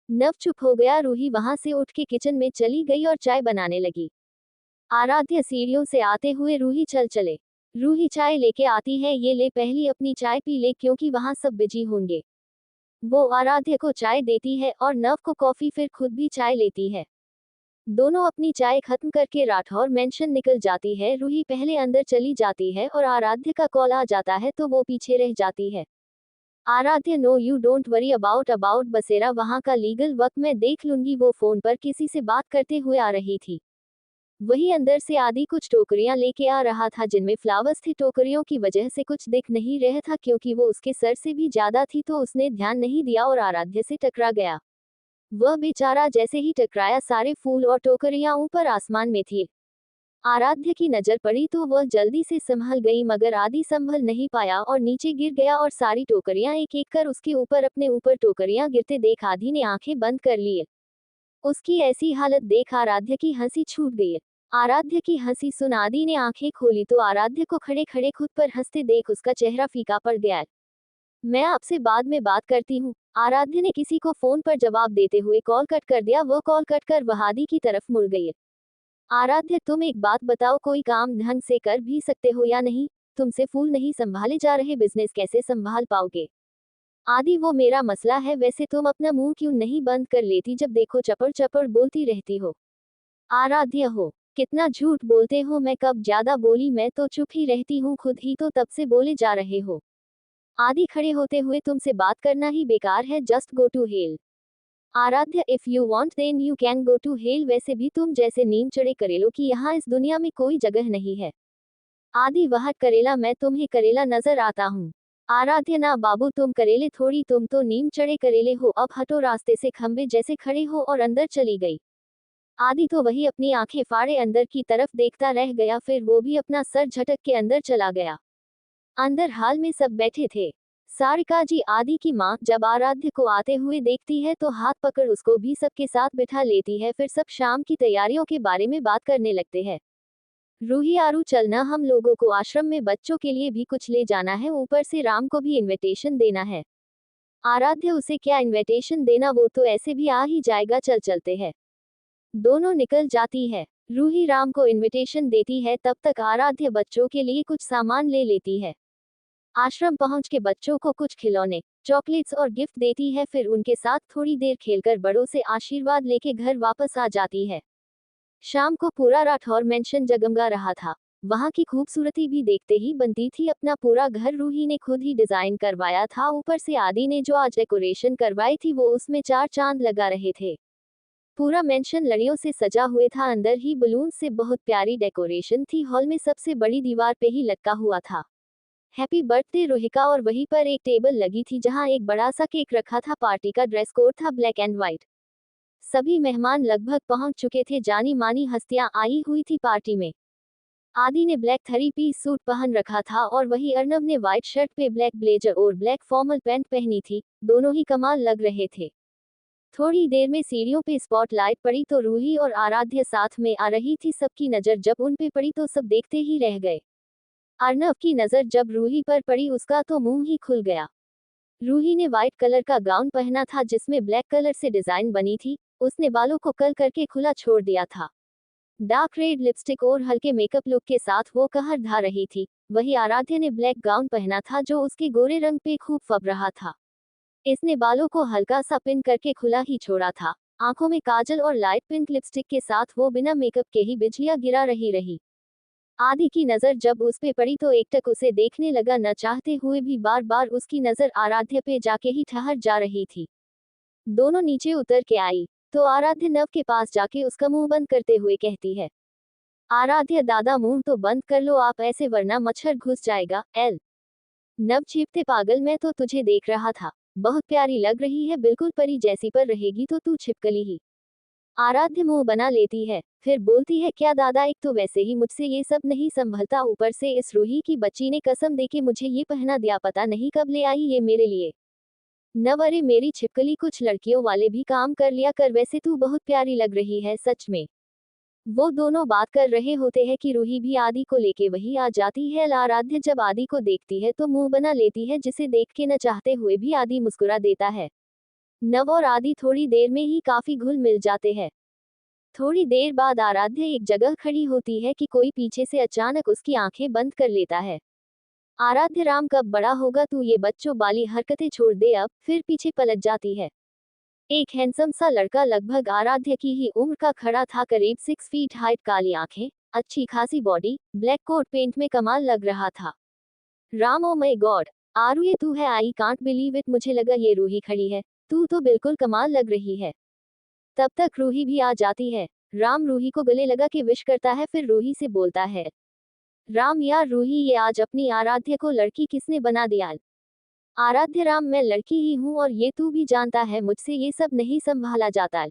नव चुप हो गया। रूही वहां से उठ के किचन में चली गई और चाय बनाने लगी। आराध्य सीढ़ियों से आते हुए रूही चल चले। रूही चाय लेके आती है, ये ले पहली अपनी चाय पी ले क्योंकि वहां सब बिजी होंगे। वो आराध्य को चाय देती है और नव को कॉफी, फिर खुद भी चाय लेती है। दोनों अपनी चाय खत्म करके राठौर मेंशन निकल जाती है। रूही पहले अंदर चली जाती है और आराध्य का कॉल आ जाता है तो वो पीछे रह जाती है। Aaradhya no you don't worry about Basera, वहां का लीगल वर्क मैं देख लूंगी। वो फोन पर किसी से बात करते हुए आ रही थी। वही अंदर से आदि कुछ टोकरियां लेके आ रहा था जिनमें फ्लावर्स थे। टोकरियों की वजह से कुछ दिख नहीं रहा था क्योंकि वो उसके सर से भी ज्यादा थी तो उसने ध्यान नहीं दिया और आराध्य से टकरा गया। वह बेचारा जैसे ही टकराया सारे फूल और टोकरियां ऊपर आसमान में थी। आराध्य की नजर पड़ी तो वह जल्दी से संभल गई मगर आदि संभल नहीं पाया और नीचे गिर गया और सारी टोकरियां एक एक कर उसके ऊपर, अपने ऊपर टोकरियां गिरते देख आदि ने आंखें बंद कर ली। उसकी ऐसी हालत देख आराध्य की हंसी छूट गई। आराध्य की हंसी सुन आदि ने आंखें खोली तो आराध्य को खड़े खड़े खुद पर हंसते देख उसका चेहरा फीका पड़ गया। मैं आपसे बाद में बात करती हूँ। आराध्य ने किसी को फोन पर जवाब देते हुए कॉल कट कर दिया। वो कॉल कट कर वह आदि की तरफ मुड़ गई। आराध्य तुम एक बात बताओ, कोई काम ढंग से कर भी सकते हो या नहीं? तुमसे फूल नहीं संभाले जा रहे, बिजनेस कैसे संभाल पाओगे? आदि वो मेरा मसला है, वैसे तुम अपना मुंह क्यों नहीं बंद कर लेती, जब देखो चपड़ चपड़ बोलती रहती हो। आराध्य हो कितना झूठ बोलते हो, मैं कब ज्यादा बोली, मैं तो चुप ही रहती हूँ, खुद ही तो तब से बोले जा रहे हो। आदि खड़े होते हुए, तुमसे बात करना ही बेकार है, just go to hell. Aaradhya, if you want then you can go to hell, वैसे भी तुम जैसे नीम चढ़े करेलों की यहाँ इस दुनिया में कोई जगह नहीं है। आदि, वह करेला, मैं तुम्हें करेला नजर आता हूँ। आराध्य, ना बाबू, तुम करेले थोड़ी, तुम तो नीम चढ़े करेले हो, अब हटो रास्ते से, खंबे जैसे खड़े हो, और अंदर चली गई। आदि तो वही अपनी आंखें फाड़े अंदर की तरफ देखता रह गया, फिर वो भी अपना सर झटक के अंदर चला गया। अंदर हाल में सब बैठे थे। सारिका जी, आदि की माँ, जब आराध्य को आते हुए देखती है तो हाथ पकड़ उसको भी सबके साथ बिठा लेती है, फिर सब शाम की तैयारियों के बारे में बात करने लगते हैं। रूही, आरू चलना, हम लोगों को आश्रम में बच्चों के लिए भी कुछ ले जाना है, ऊपर से राम को भी इनविटेशन देना है। आराध्य, उसे क्या इनविटेशन देना, वो तो ऐसे भी आ ही जाएगा, चल चलते हैं। दोनों निकल जाती है। रूही राम को इनविटेशन देती है, तब तक आराध्य बच्चों के लिए कुछ सामान ले लेती है। आश्रम पहुंच के बच्चों को कुछ खिलौने, चॉकलेट्स और गिफ्ट देती है, फिर उनके साथ थोड़ी देर खेलकर बड़ों से आशीर्वाद लेके घर वापस आ जाती है। शाम को पूरा राठौर मेंशन जगमगा रहा था। वहां की खूबसूरती भी देखते ही बनती थी। अपना पूरा घर रूही ने खुद ही डिजाइन करवाया था, ऊपर से आदि ने जो आज डेकोरेशन करवाई थी वो उसमें चार चांद लगा रहे थे। पूरा मेंशन लड़ियों से सजा हुए था, अंदर ही बलून से बहुत प्यारी डेकोरेशन थी। हॉल में सबसे बड़ी दीवार पे ही लटका हुआ था हैप्पी बर्थडे रोहिका, और वहीं पर एक टेबल लगी थी जहां एक बड़ा सा केक रखा था। पार्टी का ड्रेस कोड था ब्लैक एंड व्हाइट। सभी मेहमान लगभग पहुंच चुके थे, जानी मानी हस्तियां आई हुई थी पार्टी में। आदि ने ब्लैक थ्री पीस सूट पहन रखा था और वही अर्नब ने व्हाइट शर्ट पे ब्लैक ब्लेजर और ब्लैक फॉर्मल पैंट पहनी थी। दोनों ही कमाल लग रहे थे। थोड़ी देर में सीढ़ियों पे स्पॉटलाइट पड़ी तो रूही और आराध्य साथ में आ रही थी। सबकी नजर जब उन पे पड़ी तो सब देखते ही रह गए। अर्नब की नजर जब रूही पर पड़ी उसका तो मुंह ही खुल गया। रूही ने व्हाइट कलर का गाउन पहना था जिसमें ब्लैक कलर से डिजाइन बनी थी। उसने बालों को कर्ल करके खुला छोड़ दिया था। डार्क रेड लिपस्टिक और हल्के मेकअप लुक के साथ वो कहर ढा रही थी। वही आराध्य ने ब्लैक गाउन पहना था जो उसके गोरे रंग पे खूब फब रहा था। इसने बालों को हल्का सा पिन करके खुला ही छोड़ा था। आंखों में काजल और लाइट पिंक लिपस्टिक के साथ वो बिना मेकअप के ही बिजलियां गिरा रही। आदि की नजर जब उस पे पड़ी तो एकटक उसे देखने लगा, न चाहते हुए भी बार बार उसकी नजर आराध्य पे जाके ही ठहर जा रही थी। दोनों नीचे उतर के आई तो आराध्य नव के पास जाके उसका मुंह बंद करते हुए कहती है, आराध्य दादा मुंह तो बंद कर लो आप ऐसे, वरना मच्छर घुस जाएगा। एल नव चीपते, पागल, मैं तो तुझे देख रहा था, बहुत प्यारी लग रही है, बिल्कुल परी जैसी, पर रहेगी तो तू छिपकली ही। आराध्य मुंह बना लेती है, फिर बोलती है, क्या दादा, एक तो वैसे ही मुझसे ये सब नहीं संभलता, ऊपर से इस रूही की बच्ची ने कसम देके मुझे ये पहना दिया, पता नहीं कब ले आई ये मेरे लिए। नव, अरे मेरी छिपकली, कुछ लड़कियों वाले भी काम कर लिया कर, वैसे तू बहुत प्यारी लग रही है सच में। वो दोनों बात कर रहे होते हैं कि रूही भी आदि को लेके वही आ जाती है। आराध्य जब आदि को देखती है तो मुंह बना लेती है, जिसे देख के न चाहते हुए भी आदि मुस्कुरा देता है। नव और आदि थोड़ी देर में ही काफी घुल मिल जाते हैं। थोड़ी देर बाद आराध्य एक जगह खड़ी होती है कि कोई पीछे से अचानक उसकी आंखें बंद कर लेता है। आराध्य, राम कब बड़ा होगा तू, ये बच्चों वाली हरकतें छोड़ दे अब। फिर पीछे पलट जाती है। एक हैंडसम सा लड़का लगभग आराध्य की ही उम्र का खड़ा था, करीब 6 फीट हाइट, काली आंखें, अच्छी खासी बॉडी, ब्लैक कोट पेंट में कमाल लग रहा था। राम, ओ माय गॉड, आरू ये तू है, आई कांट बिलीव इट, मुझे लगा ये रूही खड़ी है, तू तो बिल्कुल कमाल लग रही है। तब तक रूही भी आ जाती है। राम रूही को गले लगा के विश करता है, फिर रूही से बोलता है, राम यार रूही, ये आज अपनी आराध्य को लड़की किसने बना दिया। आराध्य, राम मैं लड़की ही हूँ और ये तू भी जानता है, मुझसे ये सब नहीं संभाला जाता।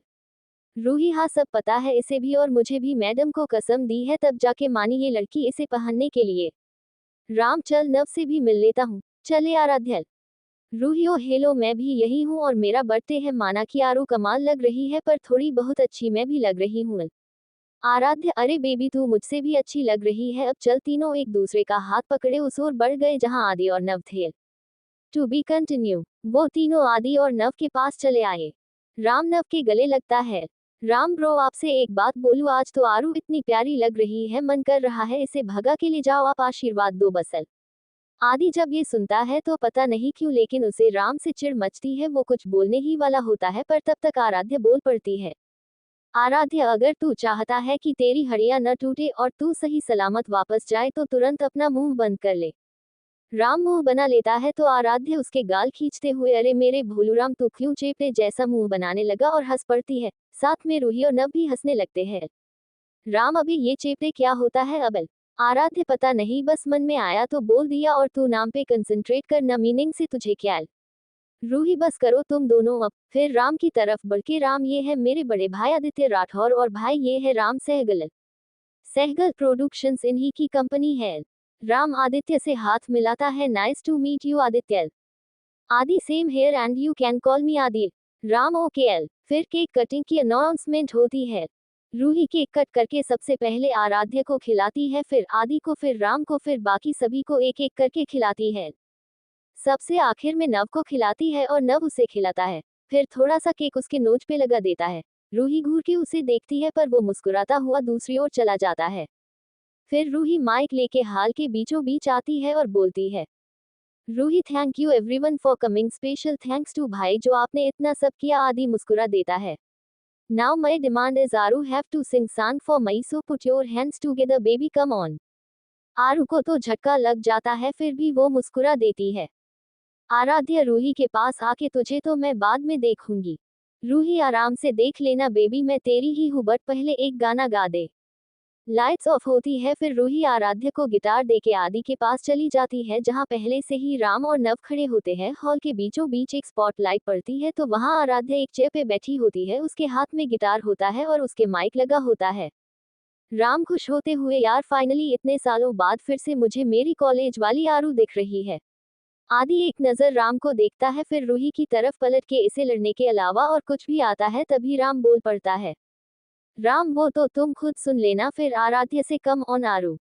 रूही, हाँ सब पता है इसे भी, और मुझे भी मैडम को कसम दी है तब जाके मानी ये लड़की इसे पहनने के लिए। राम, चल नव से भी मिल लेता हूँ, चले आराध्य। रूही, ओ हेलो, मैं भी यही हूँ और मेरा बर्थडे है, माना कि आरू कमाल लग रही है पर थोड़ी बहुत अच्छी मैं भी लग रही हूँ। आराध्य, अरे बेबी तू मुझसे भी अच्छी लग रही है, अब चल। तीनों एक दूसरे का हाथ पकड़े उस ओर बढ़ गए जहाँ आदि और नव थे। To be continue. वो तीनों आदि और नव के पास चले आए। राम नव के गले लगता है, राम ब्रो, आपसे एक बात बोलूं, आज तो आरू इतनी प्यारी लग रही है, मन कर रहा है इसे भगा के ले जाओ, आप आशीर्वाद दो बसल। आदि जब ये सुनता है तो पता नहीं क्यों लेकिन उसे राम से चिढ़ मचती है। वो कुछ बोलने ही वाला होता है पर तब तक आराध्य बोल पड़ती है, आराध्य, अगर तू चाहता है कि तेरी हड्डियां न टूटे और तू सही सलामत वापस जाए तो तुरंत अपना मुंह बंद कर ले। राम मुंह बना लेता है तो आराध्य उसके गाल खींचते हुए, अरे मेरे भोलूराम, तू क्यों चेपड़े जैसा मुंह बनाने लगा, और हंस पड़ती है। साथ में रूही और नव भी हंसने लगते हैं। राम, अभी ये चेपड़े क्या होता है अबल? आराध्य, पता नहीं, बस मन में आया तो बोल दिया, और तू नाम पे कंसंट्रेट कर, न मीनिंग से तुझे क्या। रूही, बस करो तुम दोनों अब। फिर राम की तरफ बढ़ के, राम, ये है मेरे बड़े भाई आदित्य राठौर, और भाई ये है राम सहगल। सहगल प्रोडक्शंस इन्हीं की कंपनी है। राम आदित्य से हाथ मिलाता है, nice to meet you Aditya. Adi, same here and you can call me Adi. Ram, okay L. फिर केक कटिंग की अनाउंसमेंट होती है। रूही केक कट करके सबसे पहले आराध्य को खिलाती है, फिर आदि को, फिर राम को, फिर बाकी सभी को एक एक करके खिलाती है। सबसे आखिर में नव को खिलाती है और नव उसे खिलाता है। फिर थोड़ा सा केक उसके नोच पे लगा देता है। रूही घूर के उसे देखती है, पर वो मुस्कुराता हुआ दूसरी ओर चला जाता है। फिर रूही माइक लेके हाल के बीचों बीच आती है और बोलती है, Ruhi, thank you everyone for coming, special thanks to भाई जो आपने इतना सब किया। आदि मुस्कुरा देता है। Now my demand is Aru have to sing song for me, so put your hands together baby, come on. Aru को तो झटका लग जाता है, फिर भी वो मुस्कुरा देती है। आराध्य, रूही के पास आके, तुझे तो मैं बाद में देखूंगी। रूही, आराम से देख लेना बेबी, मैं तेरी ही हूँ, बट पहले एक गाना गा दे। लाइट्स ऑफ होती है, फिर रूही आराध्य को गिटार देके आदि के पास चली जाती है, जहाँ पहले से ही राम और नव खड़े होते हैं। हॉल के बीचों बीच एक स्पॉटलाइट पड़ती है, तो वहाँ आराध्य एक चेयर पे बैठी होती है, उसके हाथ में गिटार होता है और उसके माइक लगा होता है। राम खुश होते हुए, यार फाइनली इतने सालों बाद फिर से मुझे मेरी कॉलेज वाली आरू दिख रही है। आदि एक नजर राम को देखता है, फिर रूही की तरफ पलट के, इसे लड़ने के अलावा और कुछ भी आता है? तभी राम बोल पड़ता है, राम, वो तो तुम खुद सुन लेना। फिर आराध्य से, कम on Aaru.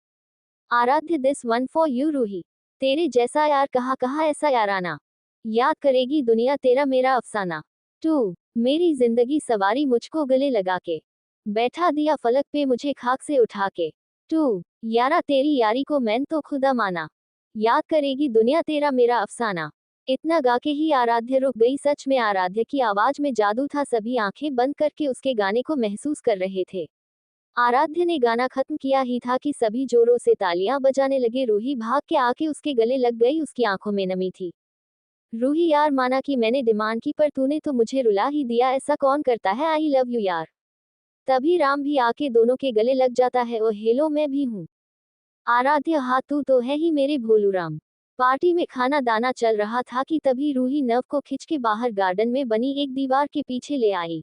Aaradhya, this one for you Ruhi. तेरे जैसा यार कहाँ कहाँ ऐसा याराना। याद करेगी दुनिया तेरा मेरा अफसाना। टू, मेरी जिंदगी सवारी मुझको गले लगा के, बैठा दिया फलक पे मुझे खाक से उठा के। टू, यारा तेरी यारी को मैंने तो खुदा माना, याद करेगी दुनिया तेरा मेरा अफसाना। इतना गा के ही आराध्य रुक गई। सच में आराध्य की आवाज में जादू था। सभी आंखें बंद करके उसके गाने को महसूस कर रहे थे। आराध्य ने गाना खत्म किया ही था कि सभी जोरों से तालियां बजाने लगे। रूही भाग के आके उसके गले लग गई, उसकी आंखों में नमी थी। रूही, यार माना कि मैंने डिमांड की, पर तूने तो मुझे रुला ही दिया, ऐसा कौन करता है? आई लव यू यार। तभी राम भी आके दोनों के गले लग जाता है, ओ हेलो, मैं भी हूँ। आराध्य, हाँ तू तो है ही मेरे भोलूराम। पार्टी में खाना दाना चल रहा था कि तभी रूही नव को खिंच के बाहर गार्डन में बनी एक दीवार के पीछे ले आई।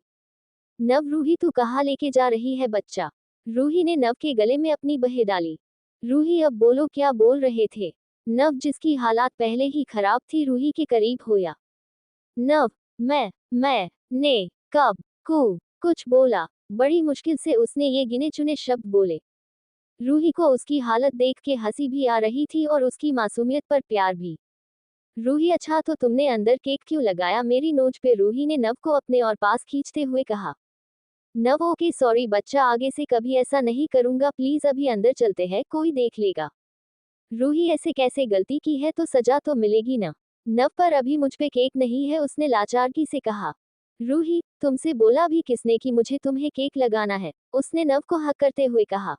नव, रूही तू कहाँ लेके जा रही है बच्चा? रूही ने नव के गले में अपनी बहे डाली। रूही, अब बोलो क्या बोल रहे थे? नव, जिसकी हालात पहले ही खराब थी, रूही के करीब होया। नव, मैं ने कब को कुछ बोला। बड़ी मुश्किल से उसने ये गिने चुने शब्द बोले। रूही को उसकी हालत देख के हंसी भी आ रही थी और उसकी मासूमियत पर प्यार भी। रूही, अच्छा तो तुमने अंदर केक क्यों लगाया मेरी नोच पे? रूही ने नव को अपने और पास खींचते हुए कहा। नव, ओके सॉरी बच्चा, आगे से कभी ऐसा नहीं करूंगा, प्लीज अभी अंदर चलते हैं, कोई देख लेगा। रूही, ऐसे कैसे? गलती की है तो सजा तो मिलेगी ना। नव, पर अभी मुझ पे केक नहीं है, उसने लाचारगी से कहा। रूही, तुमसे बोला भी किसने कि मुझे तुम्हें केक लगाना है? उसने नव को हक करते हुए कहा।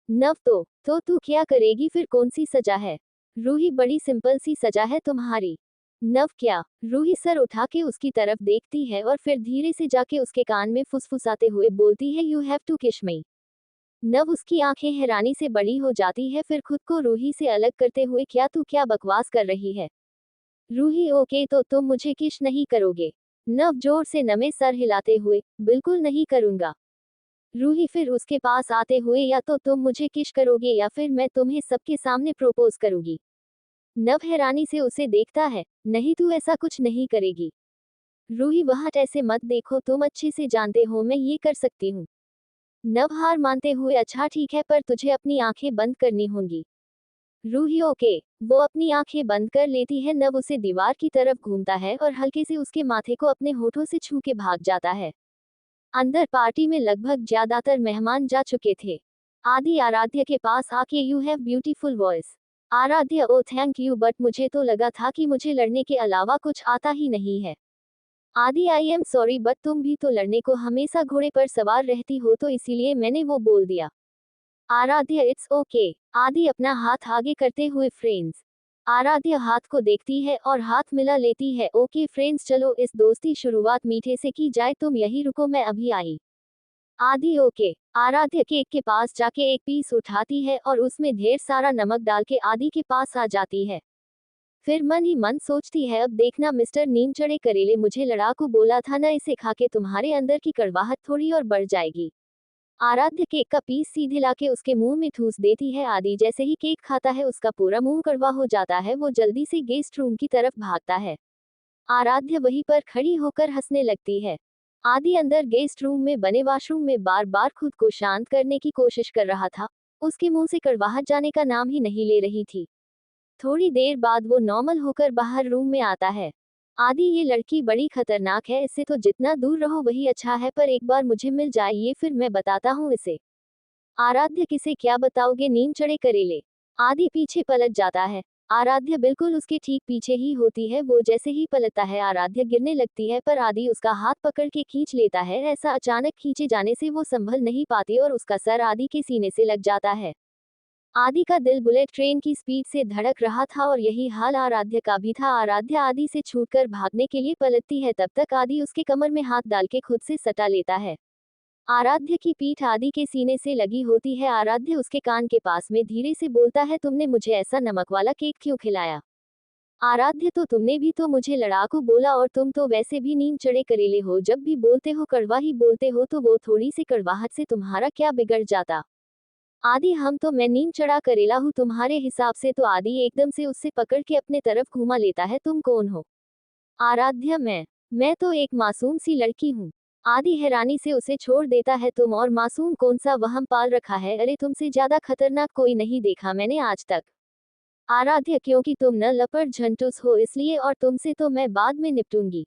नव, तो तू क्या करेगी फिर? कौन सी सजा है? रूही, बड़ी सिंपल सी सजा है तुम्हारी। नव, क्या? रूही सर उठा के उसकी तरफ देखती है और फिर धीरे से जाके उसके कान में फुसफुसाते हुए बोलती है, यू हैव टू किस मी। नव, उसकी आंखें हैरानी से बड़ी हो जाती है, फिर खुद को रूही से अलग करते हुए, क्या तू क्या बकवास कर रही है? रूही, ओके तो तुम मुझे किस नहीं करोगे? नव, जोर से नमे सर हिलाते हुए, बिल्कुल नहीं करूंगा। रूही फिर उसके पास आते हुए, या तो तुम मुझे किस करोगे या फिर मैं तुम्हें सबके सामने प्रोपोज करूंगी। नव हैरानी से उसे देखता है। नहीं, तू ऐसा कुछ नहीं करेगी। रूही, वहाँ ऐसे मत देखो, तुम अच्छे से जानते हो मैं ये कर सकती हूँ। नव हार मानते हुए, अच्छा ठीक है, पर तुझे अपनी आंखें बंद करनी होंगी। रूही, ओके। वो अपनी आंखें बंद कर लेती है। नव उसे दीवार की तरफ घूमता है और हल्के से उसके माथे को अपने होठों से छू के भाग जाता है। अंदर पार्टी में लगभग ज्यादातर मेहमान जा चुके थे। आदि आराध्य के पास आके, यू हैव ब्यूटीफुल वॉइस। आराध्य, ओ थैंक यू, बट मुझे तो लगा था कि मुझे लड़ने के अलावा कुछ आता ही नहीं है। आदि आई एम सॉरी बट तुम भी तो लड़ने को हमेशा घोड़े पर सवार रहती हो तो इसीलिए मैंने वो बोल दिया। आराध्य इट्स ओके। आदि अपना हाथ आगे करते हुए फ्रेंड्स। आराध्य हाथ को देखती है और हाथ मिला लेती है। ओके फ्रेंड्स चलो इस दोस्ती शुरुआत मीठे से की जाए, तुम यही रुको मैं अभी आई। आदि ओके। आराध्य केक के पास जाके एक पीस उठाती है और उसमें ढेर सारा नमक डाल के आदि के पास आ जाती है। फिर मन ही मन सोचती है अब देखना मिस्टर नीम चढ़े करेले, मुझे लड़ाकू बोला था ना, इसे खा के तुम्हारे अंदर की कड़वाहट थोड़ी और बढ़ जाएगी। आराध्य केक का पीस सीधे लाके उसके मुंह में ठूस देती है। आदि जैसे ही केक खाता है उसका पूरा मुंह कड़वा हो जाता है। वो जल्दी से गेस्ट रूम की तरफ भागता है। आराध्य वहीं पर खड़ी होकर हंसने लगती है। आदि अंदर गेस्ट रूम में बने वॉशरूम में बार बार खुद को शांत करने की कोशिश कर रहा था। उसके मुंह से कड़वाहट जाने का नाम ही नहीं ले रही थी। थोड़ी देर बाद वो नॉर्मल होकर बाहर रूम में आता है। आदि ये लड़की बड़ी खतरनाक है, इससे तो जितना दूर रहो वही अच्छा है, पर एक बार मुझे मिल जाए ये फिर मैं बताता हूँ इसे। आराध्य किसे क्या बताओगे नीम चढ़े करेले। आदि पीछे पलट जाता है। आराध्य बिल्कुल उसके ठीक पीछे ही होती है। वो जैसे ही पलटता है आराध्य गिरने लगती है, पर आदि उसका हाथ पकड़ के खींच लेता है। ऐसा अचानक खींचे जाने से वो संभल नहीं पाती और उसका सर आदि के सीने से लग जाता है। आदि का दिल बुलेट ट्रेन की स्पीड से धड़क रहा था और यही हाल आराध्य का भी था। आराध्य आदि से छूटकर भागने के लिए पलटती है, तब तक आदि उसके कमर में हाथ डाल के खुद से सटा लेता है। आराध्य की पीठ आदि के सीने से लगी होती है। आराध्य उसके कान के पास में धीरे से बोलता है, तुमने मुझे ऐसा नमक वाला केक क्यों खिलाया। आराध्य तो तुमने भी तो मुझे लड़ाकू बोला, और तुम तो वैसे भी नीम चढ़े करेले हो, जब भी बोलते हो कड़वा ही बोलते हो, तो वो थोड़ी सी कड़वाहट से तुम्हारा क्या बिगड़ जाता। आदि हम तो मैं नीम चढ़ा करेला हूँ तुम्हारे हिसाब से। तो आदि एकदम से उससे पकड़ के अपने तरफ घुमा लेता है। तुम कौन हो। आराध्य मैं तो एक मासूम सी लड़की हूँ। आदि हैरानी से उसे छोड़ देता है। तुम और मासूम कौन सा वहम पाल रखा है, अरे तुमसे ज्यादा खतरनाक कोई नहीं देखा मैंने आज तक। आराध्य क्योंकि तुम न लपट झंटूस हो इसलिए, और तुमसे तो मैं बाद में निपटूंगी।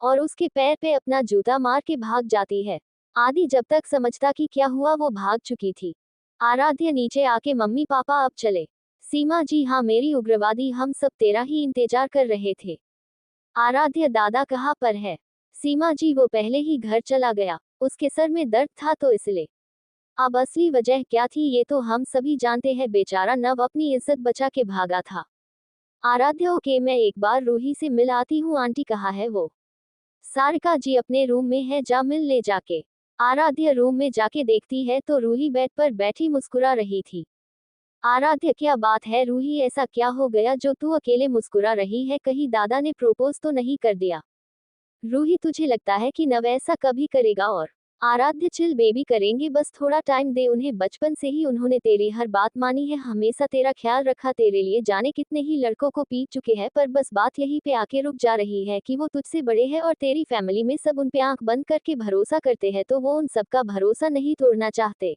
और उसके पैर पे अपना जूता मार के भाग जाती है। आदि जब तक समझता कि क्या हुआ वो भाग चुकी थी। आराध्य नीचे आके मम्मी पापा अब चले। सीमा जी हाँ मेरी उग्रवादी, हम सब तेरा ही इंतजार कर रहे थे। आराध्य दादा कहाँ पर है। सीमा जी वो पहले ही घर चला गया, उसके सर में दर्द था तो इसलिए। अब असली वजह क्या थी ये तो हम सभी जानते हैं, बेचारा नव अपनी इज्जत बचा के भागा था। आराध्य ओके मैं एक बार रूही से मिल आती हूँ, आंटी कहाँ है वो। सारिका जी अपने रूम में है, जा मिल ले जाके। आराध्य रूम में जाके देखती है तो रूही बेड पर बैठी मुस्कुरा रही थी। आराध्य क्या बात है रूही, ऐसा क्या हो गया जो तू अकेले मुस्कुरा रही है, कहीं दादा ने प्रपोज तो नहीं कर दिया। रूही तुझे लगता है कि नव ऐसा कभी करेगा। और आराध्य चिल बेबी करेंगे, बस थोड़ा टाइम दे उन्हें, बचपन से ही उन्होंने तेरी हर बात मानी है, हमेशा तेरा ख्याल रखा, तेरे लिए जाने कितने ही लड़कों को पीट चुके हैं, पर बस बात यहीं पे आके रुक जा रही है कि वो तुझसे बड़े हैं और तेरी फैमिली में सब उन पे आंख बंद करके भरोसा करते हैं, तो वो उन सबका भरोसा नहीं तोड़ना चाहते।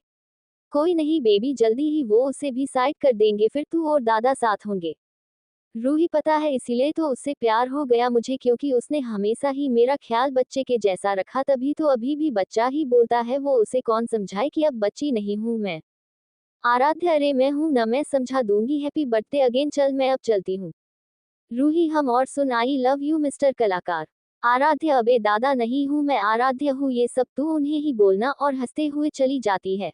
कोई नहीं बेबी, जल्दी ही वो उसे भी साइड कर देंगे, फिर तू और दादा साथ होंगे। रूही पता है इसीलिए तो उससे प्यार हो गया मुझे, क्योंकि उसने हमेशा ही मेरा ख्याल बच्चे के जैसा रखा, तभी तो अभी भी बच्चा ही बोलता है। वो उसे कौन समझाए कि अब बच्ची नहीं हूँ मैं। आराध्य अरे मैं हूँ ना, मैं समझा दूंगी, हैप्पी बर्थडे अगेन, चल मैं अब चलती हूँ। रूही हम और सुन, आई लव यू मिस्टर कलाकार। आराध्य अबे दादा नहीं हूँ मैं, आराध्य हूँ ये सब तू उन्हें ही बोलना, और हंसते हुए चली जाती है।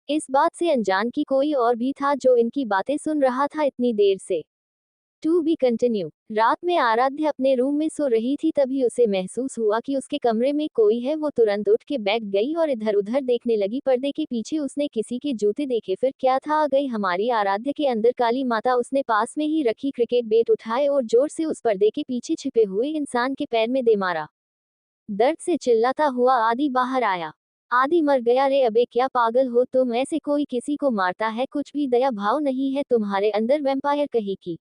इस बात से अनजान कि कोई और भी था जो इनकी बातें सुन रहा था इतनी देर से। To be continue. रात में आराध्य अपने रूम में सो रही थी, तभी उसे महसूस हुआ कि उसके कमरे में कोई है। वो तुरंत उठ के बैठ गई और इधर उधर देखने लगी। पर्दे के पीछे उसने किसी के जूते देखे, फिर क्या था, आ गई हमारी आराध्य के अंदर काली माता। उसने पास में ही रखी क्रिकेट बैट उठाए और जोर से उस पर्दे के पीछे छिपे हुए इंसान के पैर में दे मारा। दर्द से चिल्लाता हुआ आदि बाहर आया। आदि मर गया रे, अबे क्या पागल हो तुम, ऐसे कोई किसी को मारता है, कुछ भी दया भाव नहीं है तुम्हारे अंदर, वैम्पायर कहीं की।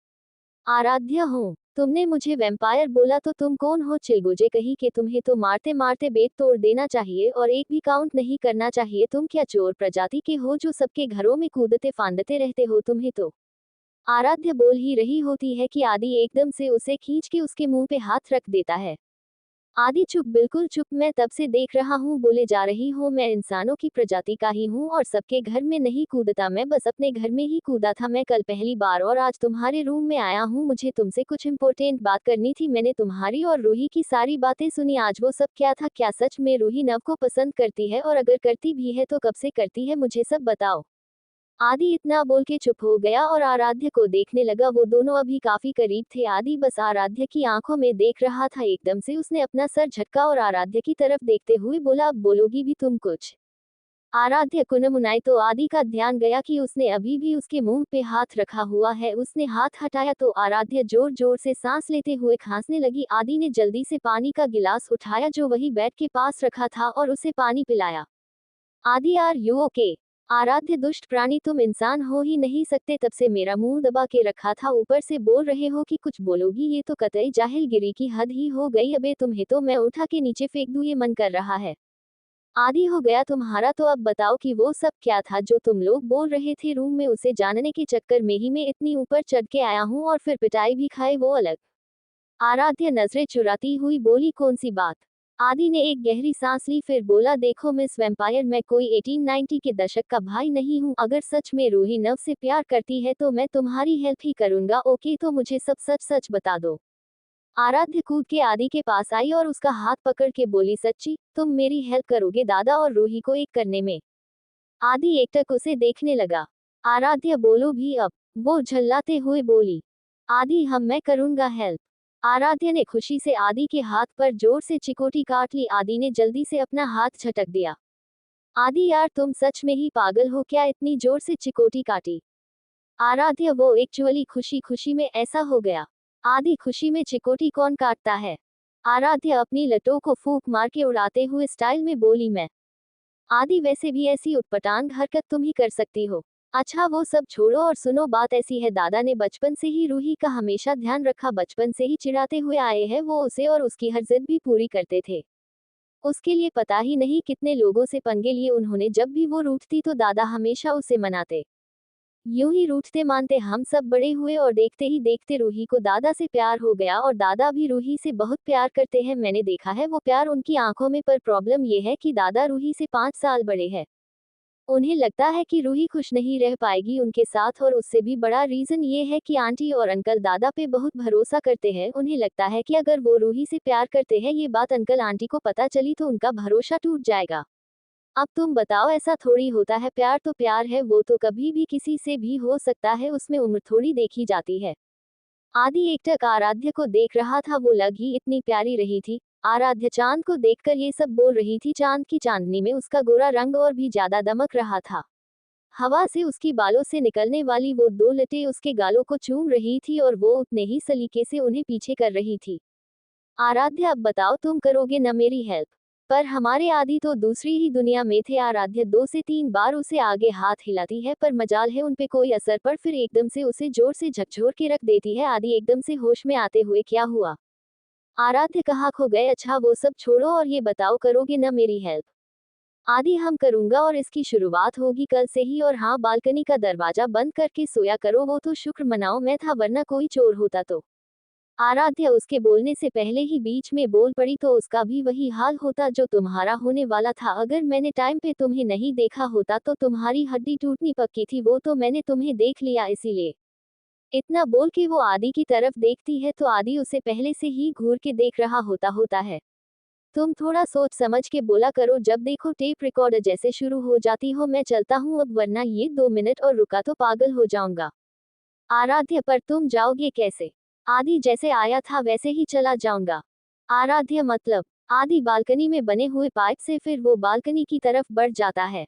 आराध्य हो, तुमने मुझे वैम्पायर बोला तो तुम कौन हो चिलगोजे कहीं के, तुम्हें तो मारते मारते बेट तोड़ देना चाहिए और एक भी काउंट नहीं करना चाहिए। तुम क्या चोर प्रजाति के हो जो सबके घरों में कूदते फांदते रहते हो, तुम्हें तो। आराध्य बोल ही रही होती है कि आदि एकदम से उसे खींच के उसके मुंह पे हाथ रख देता है। आदि चुप, बिल्कुल चुप, मैं तब से देख रहा हूँ, बोले जा रही हूँ, मैं इंसानों की प्रजाति का ही हूँ और सबके घर में नहीं कूदता, मैं बस अपने घर में ही कूदा था। मैं कल पहली बार और आज तुम्हारे रूम में आया हूँ, मुझे तुमसे कुछ इम्पोर्टेंट बात करनी थी। मैंने तुम्हारी और रूही की सारी बातें सुनी, आज वो सब क्या था? क्या सच में रूही नव को पसंद करती है, और अगर करती भी है तो कब से करती है, मुझे सब बताओ। आदि इतना बोल के चुप हो गया और आराध्य को देखने लगा। वो दोनों अभी काफी करीब थे। आदि बस आराध्य की आंखों में देख रहा था। एकदम से उसने अपना सर झटका और आराध्य की तरफ देखते हुए बोला, अब बोलोगी भी तुम कुछ? आराध्य कुनमुनाई तो आदि का ध्यान गया कि उसने अभी भी उसके मुंह पे हाथ रखा हुआ है। उसने हाथ हटाया तो आराध्य जोर जोर से सांस लेते हुए खांसने लगी। आदि ने जल्दी से पानी का गिलास उठाया जो वही बेड के पास रखा था और उसे पानी पिलाया। आदि, आर यू ओके? आराध्य, दुष्ट प्राणी, तुम इंसान हो ही नहीं सकते, तब से मेरा मुंह दबा के रखा था, ऊपर से बोल रहे हो कि कुछ बोलोगी, ये तो कतई जाहिलगिरी की हद ही हो गई। अबे तुम्हें तो मैं उठा के नीचे फेंक दूं, ये मन कर रहा है। आदि, हो गया तुम्हारा तो अब बताओ कि वो सब क्या था जो तुम लोग बोल रहे थे रूम में? उसे जानने के चक्कर में ही मैं इतनी ऊपर चढ़ के आया हूँ और फिर पिटाई भी खाए, वो अलग। आराध्य नजरें चुराती हुई बोली, कौन सी बात? आदि ने एक गहरी सांस ली, फिर बोला, देखो मिस वैम्पायर, मैं कोई 1890 के दशक का भाई नहीं हूँ। अगर सच में रूही नव से प्यार करती है तो मैं तुम्हारी हेल्प ही करूंगा, ओके? तो मुझे सब सच सच बता दो। आराध्य कूद के आदि के पास आई और उसका हाथ पकड़ के बोली, सच्ची तुम मेरी हेल्प करोगे दादा और रूही को एक करने में? आदि एकटक उसे देखने लगा। आराध्य, बोलो भी अब, वो झल्लाते हुए बोली। आदि, हम, मैं करूंगा हेल्प। आराध्य ने खुशी से आदि के हाथ पर जोर से चिकोटी काट ली। आदि ने जल्दी से अपना हाथ झटक दिया। आदि, यार तुम सच में ही पागल हो क्या, इतनी जोर से चिकोटी काटी? आराध्य, वो एक्चुअली खुशी खुशी में ऐसा हो गया। आदि, खुशी में चिकोटी कौन काटता है? आराध्य अपनी लटों को फूंक मार के उड़ाते हुए स्टाइल में बोली, मैं। आदि, वैसे भी ऐसी उटपटांग हरकत तुम ही कर सकती हो। अच्छा वो सब छोड़ो और सुनो, बात ऐसी है, दादा ने बचपन से ही रूही का हमेशा ध्यान रखा, बचपन से ही चिढ़ाते हुए आए हैं, वो उसे और उसकी हर जिद भी पूरी करते थे। उसके लिए पता ही नहीं कितने लोगों से पंगे लिए उन्होंने, जब भी वो रूठती तो दादा हमेशा उसे मनाते। यूं ही रूठते मानते हम सब बड़े हुए और देखते ही देखते रूही को दादा से प्यार हो गया और दादा भी रूही से बहुत प्यार करते हैं। मैंने देखा है वो प्यार उनकी आंखों में, पर प्रॉब्लम ये है कि दादा रूही से 5 साल बड़े हैं। उन्हें लगता है कि रूही खुश नहीं रह पाएगी उनके साथ, और उससे भी बड़ा रीजन ये है कि आंटी और अंकल दादा पे बहुत भरोसा करते हैं। उन्हें लगता है कि अगर वो रूही से प्यार करते हैं, ये बात अंकल आंटी को पता चली तो उनका भरोसा टूट जाएगा। अब तुम बताओ, ऐसा थोड़ी होता है, प्यार तो प्यार है, वो तो कभी भी किसी से भी हो सकता है, उसमें उम्र थोड़ी देखी जाती है। आदि एकटक आराध्य को देख रहा था, वो लग ही इतनी प्यारी रही थी। आराध्य चांद को देखकर ये सब बोल रही थी। चांद की चांदनी में उसका गोरा रंग और भी ज्यादा दमक रहा था। हवा से उसकी बालों से निकलने वाली वो दो लटें उसके गालों को चूम रही थी और वो उतने ही सलीके से उन्हें पीछे कर रही थी। आराध्य, अब बताओ, तुम करोगे न मेरी हेल्प? पर हमारे आदि तो दूसरी ही दुनिया में थे। आराध्य 2 से 3 बार उसे आगे हाथ हिलाती है, पर मजाल है उन पे कोई असर, पर फिर एकदम से उसे जोर से झकझोर के रख देती है। आदि एकदम से होश में आते हुए, क्या हुआ? आराध्य कहाँ खो गए? अच्छा वो सब छोड़ो और ये बताओ, करोगे न मेरी हेल्प? आदि, हम करूंगा और इसकी शुरुआत होगी कल से ही। और हाँ, बालकनी का दरवाजा बंद करके सोया करो, वो तो शुक्र मनाओ मैं था, वरना कोई चोर होता तो। आराध्या उसके बोलने से पहले ही बीच में बोल पड़ी, तो उसका भी वही हाल होता जो तुम्हारा होने वाला था। अगर मैंने टाइम पे तुम्हें नहीं देखा होता तो तुम्हारी हड्डी टूटनी पक्की थी, वो तो मैंने तुम्हें देख लिया इसीलिए। इतना बोल के वो आदि की तरफ देखती है तो आदि उसे पहले से ही घूर के देख रहा होता होता है। तुम थोड़ा सोच समझ के बोला करो, जब देखो टेप रिकॉर्डर जैसे शुरू हो जाती हो। मैं चलता हूँ अब, वरना ये 2 मिनट और रुका तो पागल हो जाऊंगा। आराध्य, पर तुम जाओगे कैसे? आदि, जैसे आया था वैसे ही चला जाऊंगा। आराध्य, मतलब? आदि बालकनी में बने हुए पाइप से फिर वो बालकनी की तरफ बढ़ जाता है।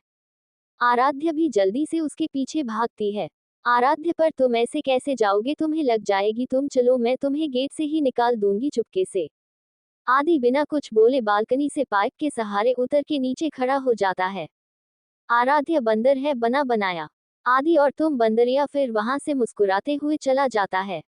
आराध्य भी जल्दी से उसके पीछे भागती है। आराध्य, पर तुम ऐसे कैसे जाओगे, तुम्हें लग जाएगी, तुम चलो, मैं तुम्हें गेट से ही निकाल दूंगी चुपके से। आदि बिना कुछ बोले बालकनी से पाइप के सहारे उतर के नीचे खड़ा हो जाता है। आराध्य, बंदर है बना बनाया। आदि, और तुम बंदरिया? फिर वहां से मुस्कुराते हुए चला जाता है।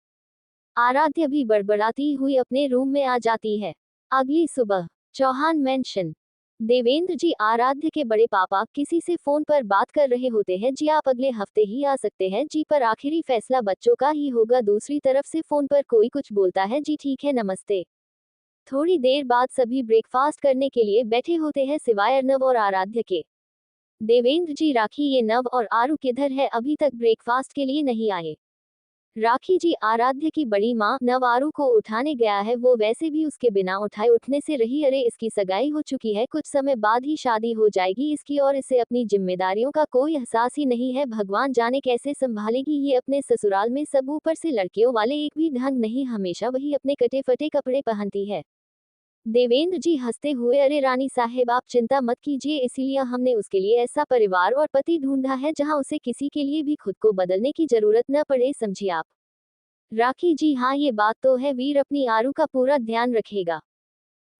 आराध्य भी बड़बड़ाती हुई अपने रूम में आ जाती है। अगली सुबह, चौहान मेंशन। देवेंद्र जी, आराध्य के बड़े पापा किसी से फोन पर बात कर रहे होते हैं। जी आप अगले हफ्ते ही आ सकते हैं जी, पर आखिरी फैसला बच्चों का ही होगा। दूसरी तरफ से फोन पर कोई कुछ बोलता है, जी ठीक है, नमस्ते। थोड़ी देर बाद सभी ब्रेकफास्ट करने के लिए बैठे होते हैं सिवाय अर्नव और आराध्य के। देवेंद्र जी, राखी, ये नव और आरू किधर है, अभी तक ब्रेकफास्ट के लिए नहीं आए। राखी जी, आराध्य की बड़ी माँ नव आरू को उठाने गया है, वो वैसे भी उसके बिना उठाए उठने से रही। अरे इसकी सगाई हो चुकी है, कुछ समय बाद ही शादी हो जाएगी इसकी, और इसे अपनी जिम्मेदारियों का कोई एहसास ही नहीं है। भगवान जाने कैसे संभालेगी ये अपने ससुराल में। सब ऊपर से लड़कियों वाले एक भी ढंग नहीं, हमेशा वही अपने कटे फटे कपड़े पहनती है। देवेंद्र जी हंसते हुए, अरे रानी साहेब आप चिंता मत कीजिए, इसीलिए हमने उसके लिए ऐसा परिवार और पति ढूंढा है जहां उसे किसी के लिए भी खुद को बदलने की जरूरत न पड़े, समझिए आप। राखी जी, हाँ ये बात तो है, वीर अपनी आरू का पूरा ध्यान रखेगा।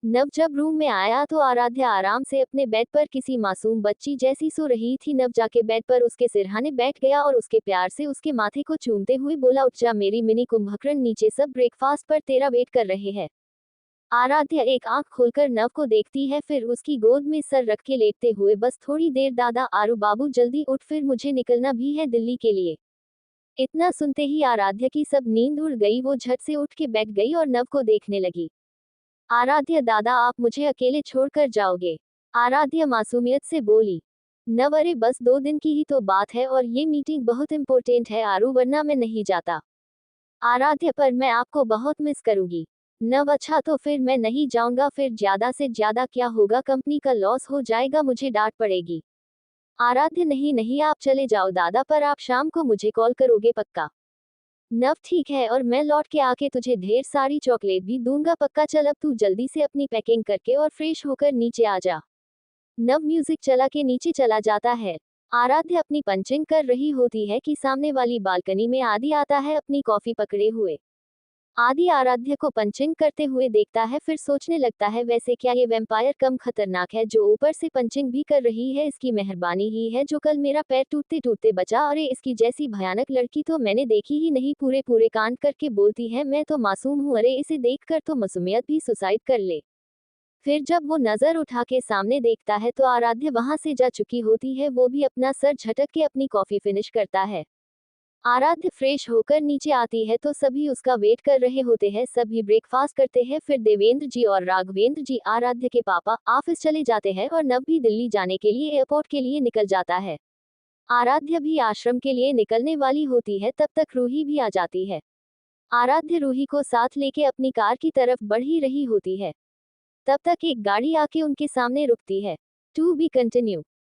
नव जब रूम में आया तो आराध्या आराम से अपने बेड पर किसी मासूम बच्ची जैसी सो रही थी। नव जाके बेड पर उसके सिरहाने बैठ गया और उसके प्यार से उसके माथे को चूमते हुए बोला, उठ जा मेरी मिनी कुंभकर्ण, नीचे सब ब्रेकफास्ट पर तेरा वेट कर रहे हैं। आराध्या एक आंख खोलकर नव को देखती है, फिर उसकी गोद में सर रख के लेटते हुए, बस थोड़ी देर दादा, आरू बाबू जल्दी उठ, फिर मुझे निकलना भी है दिल्ली के लिए। इतना सुनते ही आराध्या की सब नींद उड़ गई, वो झट से उठ के बैठ गई और नव को देखने लगी। आराध्या, दादा आप मुझे अकेले छोड़कर जाओगे? आराध्या मासूमियत से बोली। नव, अरे बस 2 दिन की ही तो बात है और ये मीटिंग बहुत इंपॉर्टेंट है आरू, वरना मैं नहीं जाता। आराध्या, पर मैं आपको बहुत मिस करूंगी। नव, अच्छा तो फिर मैं नहीं जाऊंगा, फिर ज्यादा से ज्यादा क्या होगा, कंपनी का लॉस हो जाएगा, मुझे डांट पड़ेगी। आराध्य, नहीं नहीं आप चले जाओ दादा, पर आप शाम को मुझे कॉल करोगे पक्का? नव, ठीक है, और मैं लौट के आके तुझे ढेर सारी चॉकलेट भी दूंगा पक्का। चल अब तू जल्दी से अपनी पैकिंग करके और फ्रेश होकर नीचे आ जा। नव म्यूजिक चला के नीचे चला जाता है। आराध्य अपनी पंचिंग कर रही होती है कि सामने वाली बालकनी में आदि आता है अपनी कॉफी पकड़े हुए। आदि आराध्य को पंचिंग करते हुए देखता है, फिर सोचने लगता है, वैसे क्या ये वैम्पायर कम खतरनाक है जो ऊपर से पंचिंग भी कर रही है? इसकी मेहरबानी ही है जो कल मेरा पैर टूटते टूटते बचा। अरे इसकी जैसी भयानक लड़की तो मैंने देखी ही नहीं। पूरे पूरे कांड करके बोलती है, मैं तो मासूम हूँ, अरे इसे देखकर तो मासूमियत भी सुसाइड कर ले। फिर जब वो नजर उठा के सामने देखता है तो आराध्य वहां से जा चुकी होती है। वो भी अपना सर झटक के अपनी कॉफी फिनिश करता है। आराध्य फ्रेश होकर नीचे आती है तो सभी उसका वेट कर रहे होते हैं। सभी ब्रेकफास्ट करते हैं, फिर देवेंद्र जी और राघवेंद्र जी, आराध्य के पापा, ऑफिस चले जाते हैं और नव भी दिल्ली जाने के लिए एयरपोर्ट के लिए निकल जाता है। आराध्य भी आश्रम के लिए निकलने वाली होती है, तब तक रूही भी आ जाती है। आराध्य रूही को साथ लेके अपनी कार की तरफ बढ़ ही रही होती है। तब तक एक गाड़ी आके उनके सामने रुकती है। To be continue.